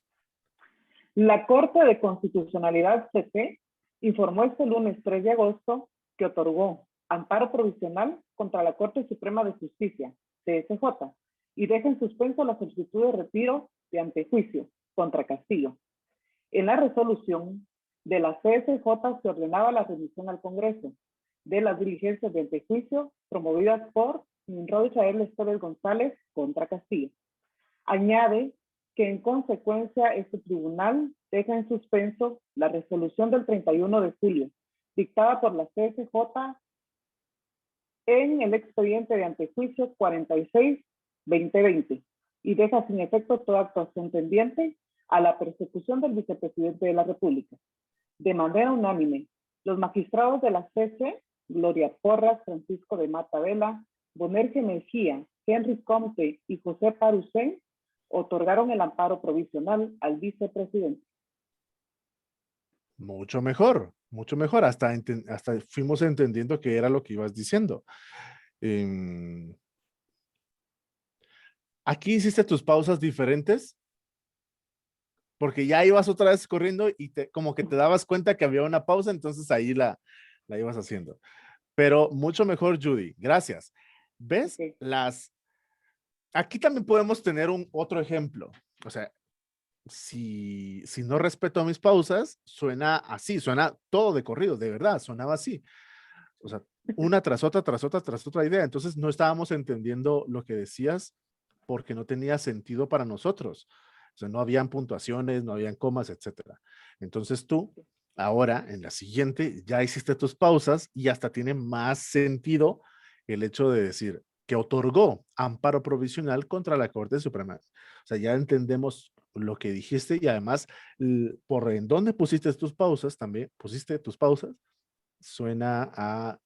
La Corte de Constitucionalidad CC informó este lunes 3 de agosto que otorgó amparo provisional contra la Corte Suprema de Justicia, CSJ, y deja en suspenso la solicitud de retiro de antejuicio contra Castillo. En la resolución de la CSJ se ordenaba la remisión al Congreso de las diligencias de antejuicio promovidas por Nimrod Isabel Esteves González contra Castillo. Añade que en consecuencia este tribunal deja en suspenso la resolución del 31 de julio, dictada por la CSJ en el expediente de antejuicio 46-2020 y deja sin efecto toda actuación tendiente a la persecución del vicepresidente de la República. De manera unánime, los magistrados de la CC, Gloria Porras, Francisco de Mata Vela, Bonerge Mejía, Henry Comte y José Parucén otorgaron el amparo provisional al vicepresidente. Mucho mejor. Hasta fuimos entendiendo qué era lo que ibas diciendo. Aquí hiciste tus pausas diferentes, porque ya ibas otra vez corriendo y como que te dabas cuenta que había una pausa, entonces ahí la ibas haciendo. Pero mucho mejor, Judy. Gracias. ¿Ves? Okay. Aquí también podemos tener otro ejemplo. O sea, si no respeto mis pausas, suena así, suena todo de corrido, de verdad, sonaba así. O sea, una tras otra idea. Entonces no estábamos entendiendo lo que decías porque no tenía sentido para nosotros. O sea, no habían puntuaciones, no habían comas, etcétera. Entonces tú, ahora, en la siguiente, ya hiciste tus pausas y hasta tiene más sentido el hecho de decir que otorgó amparo provisional contra la Corte Suprema. O sea, ya entendemos lo que dijiste y además por en dónde pusiste tus pausas, también pusiste tus pausas, suena a,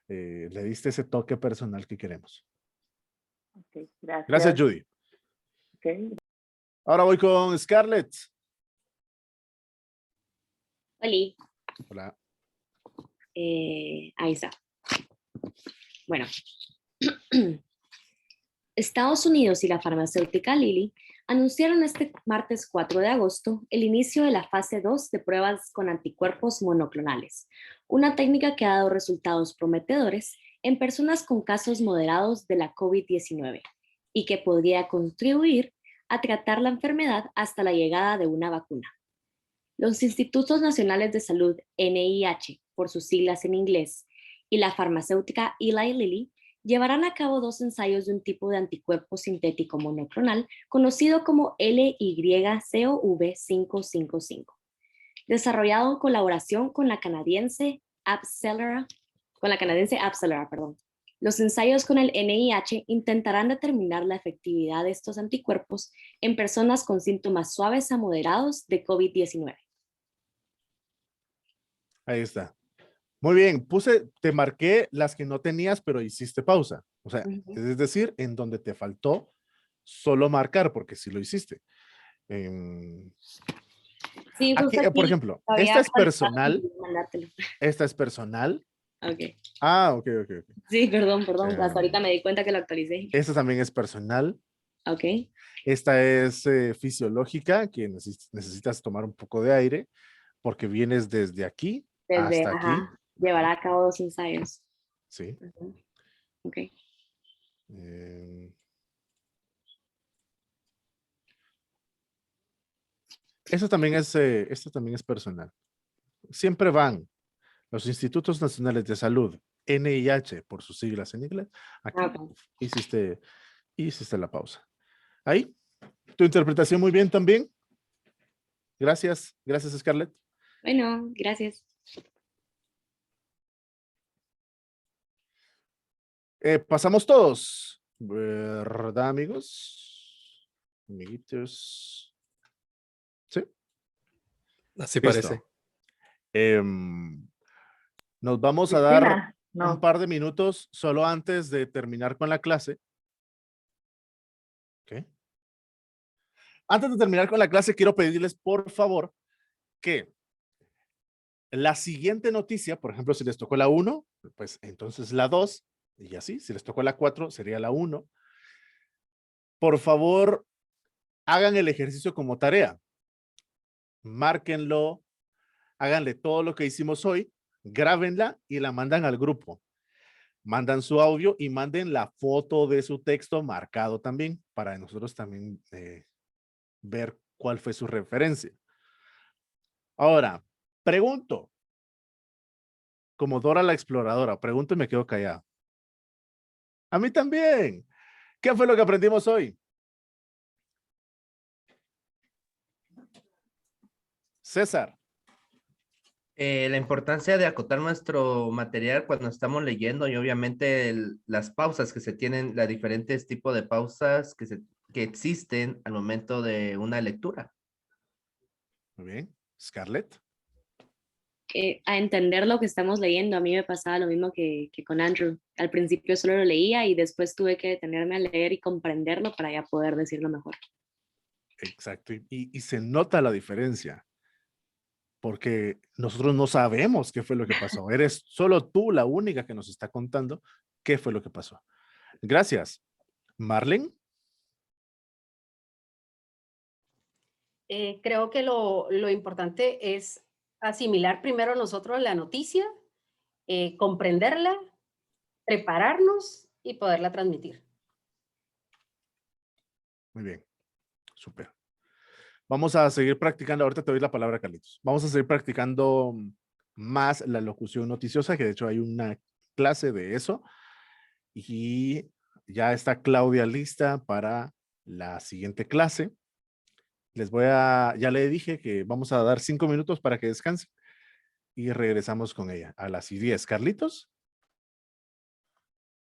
le diste ese toque personal que queremos. Ok, gracias. Gracias, Judy. Ok. Ahora voy con Scarlett. Oli, Hola. ahí está. Bueno, Estados Unidos y la farmacéutica Lilly anunciaron este martes 4 de agosto el inicio de la fase 2 de pruebas con anticuerpos monoclonales, una técnica que ha dado resultados prometedores en personas con casos moderados de la COVID-19 y que podría contribuir a tratar la enfermedad hasta la llegada de una vacuna. Los Institutos Nacionales de Salud, NIH, por sus siglas en inglés, y la farmacéutica Eli Lilly llevarán a cabo 2 ensayos de un tipo de anticuerpo sintético monoclonal conocido como LYCOV555, desarrollado en colaboración con la canadiense AbCellera. Los ensayos con el NIH intentarán determinar la efectividad de estos anticuerpos en personas con síntomas suaves a moderados de COVID-19. Ahí está. Muy bien, te marqué las que no tenías, pero hiciste pausa. O sea, es decir, en donde te faltó solo marcar, porque sí lo hiciste. Sí, aquí, por ejemplo, esta es personal. Esta es personal. Ok. Ah, ok. Sí, perdón. Hasta ahorita me di cuenta que lo actualicé. Esta también es personal. Ok. Esta es fisiológica, que necesitas tomar un poco de aire, porque vienes desde aquí hasta aquí. Llevará a cabo 2 ensayos. Sí. Ok. Esto también es personal. Siempre van los Institutos Nacionales de Salud, NIH, por sus siglas en inglés. Aquí hiciste la pausa. Ahí. Tu interpretación muy bien también. Gracias, Scarlett. Bueno, gracias. Pasamos todos, ¿verdad, amigos? Amiguitos. Sí. Así Listo. parece. Nos vamos a dar un par de minutos solo antes de terminar con la clase. ¿Qué? Antes de terminar con la clase, quiero pedirles, por favor, que la siguiente noticia, por ejemplo, si les tocó la 1, pues entonces la 2, y así, si les tocó la 4, sería la 1. Por favor, hagan el ejercicio como tarea. Márquenlo, háganle todo lo que hicimos hoy, grábenla y la mandan al grupo. Mandan su audio y manden la foto de su texto marcado también, para nosotros también ver cuál fue su referencia. Ahora, pregunto, como Dora la exploradora, pregunto y me quedo callado. A mí también. ¿Qué fue lo que aprendimos hoy? César. La importancia de acotar nuestro material cuando estamos leyendo y obviamente las pausas que se tienen, los diferentes tipos de pausas que existen al momento de una lectura. Muy bien. Scarlett. A entender lo que estamos leyendo. A mí me pasaba lo mismo que con Andrew. Al principio solo lo leía y después tuve que detenerme a leer y comprenderlo para ya poder decirlo mejor. Exacto. Y se nota la diferencia. Porque nosotros no sabemos qué fue lo que pasó. Eres solo tú la única que nos está contando qué fue lo que pasó. Gracias. Marlene. Creo que lo importante es asimilar primero nosotros la noticia, comprenderla, prepararnos y poderla transmitir. Muy bien. Súper. Vamos a seguir practicando. Ahorita te doy la palabra, Carlitos. Vamos a seguir practicando más la locución noticiosa, que de hecho hay una clase de eso. Y ya está Claudia lista para la siguiente clase. Ya le dije que vamos a dar 5 minutos para que descansen y regresamos con ella a las 10. Carlitos.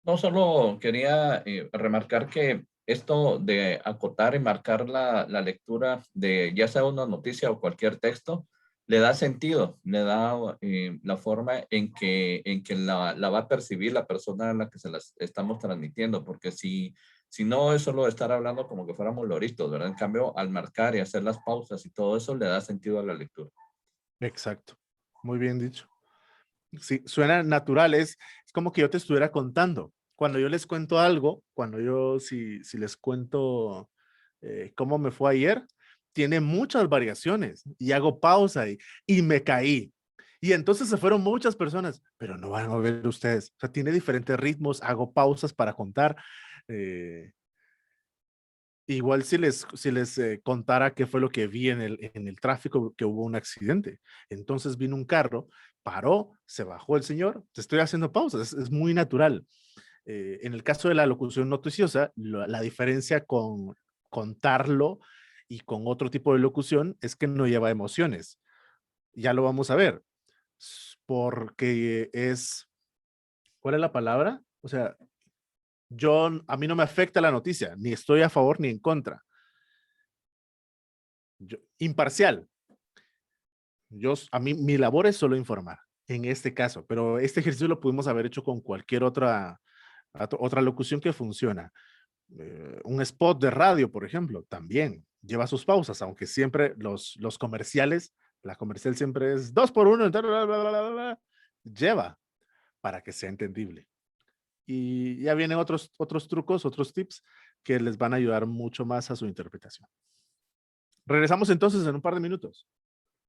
No, solo quería remarcar que esto de acotar y marcar la lectura de ya sea una noticia o cualquier texto, le da sentido, le da la forma en que la va a percibir la persona a la que se las estamos transmitiendo, porque si no es solo estar hablando como que fuéramos loritos, ¿verdad? En cambio, al marcar y hacer las pausas y todo eso, le da sentido a la lectura. Exacto. Muy bien dicho. Sí, suena natural, es como que yo te estuviera contando. Cuando yo les cuento algo, si les cuento cómo me fue ayer, tiene muchas variaciones y hago pausa y me caí. Y entonces se fueron muchas personas, pero no van a ver ustedes. O sea, tiene diferentes ritmos, hago pausas para contar. Igual si les contara qué fue lo que vi en el tráfico, que hubo un accidente. Entonces vino un carro, paró, se bajó el señor, te estoy haciendo pausas, es muy natural. En el caso de la locución noticiosa, la diferencia con contarlo y con otro tipo de locución es que no lleva emociones. Ya lo vamos a ver, porque ¿cuál es la palabra? O sea, a mí no me afecta la noticia, ni estoy a favor ni en contra. Imparcial. A mí, mi labor es solo informar, en este caso, pero este ejercicio lo pudimos haber hecho con cualquier otra locución que funciona. Un spot de radio, por ejemplo, también lleva sus pausas, aunque siempre los comerciales, la comercial siempre es 2 por 1, lleva para que sea entendible. Y ya vienen otros trucos, otros tips que les van a ayudar mucho más a su interpretación. Regresamos entonces en un par de minutos.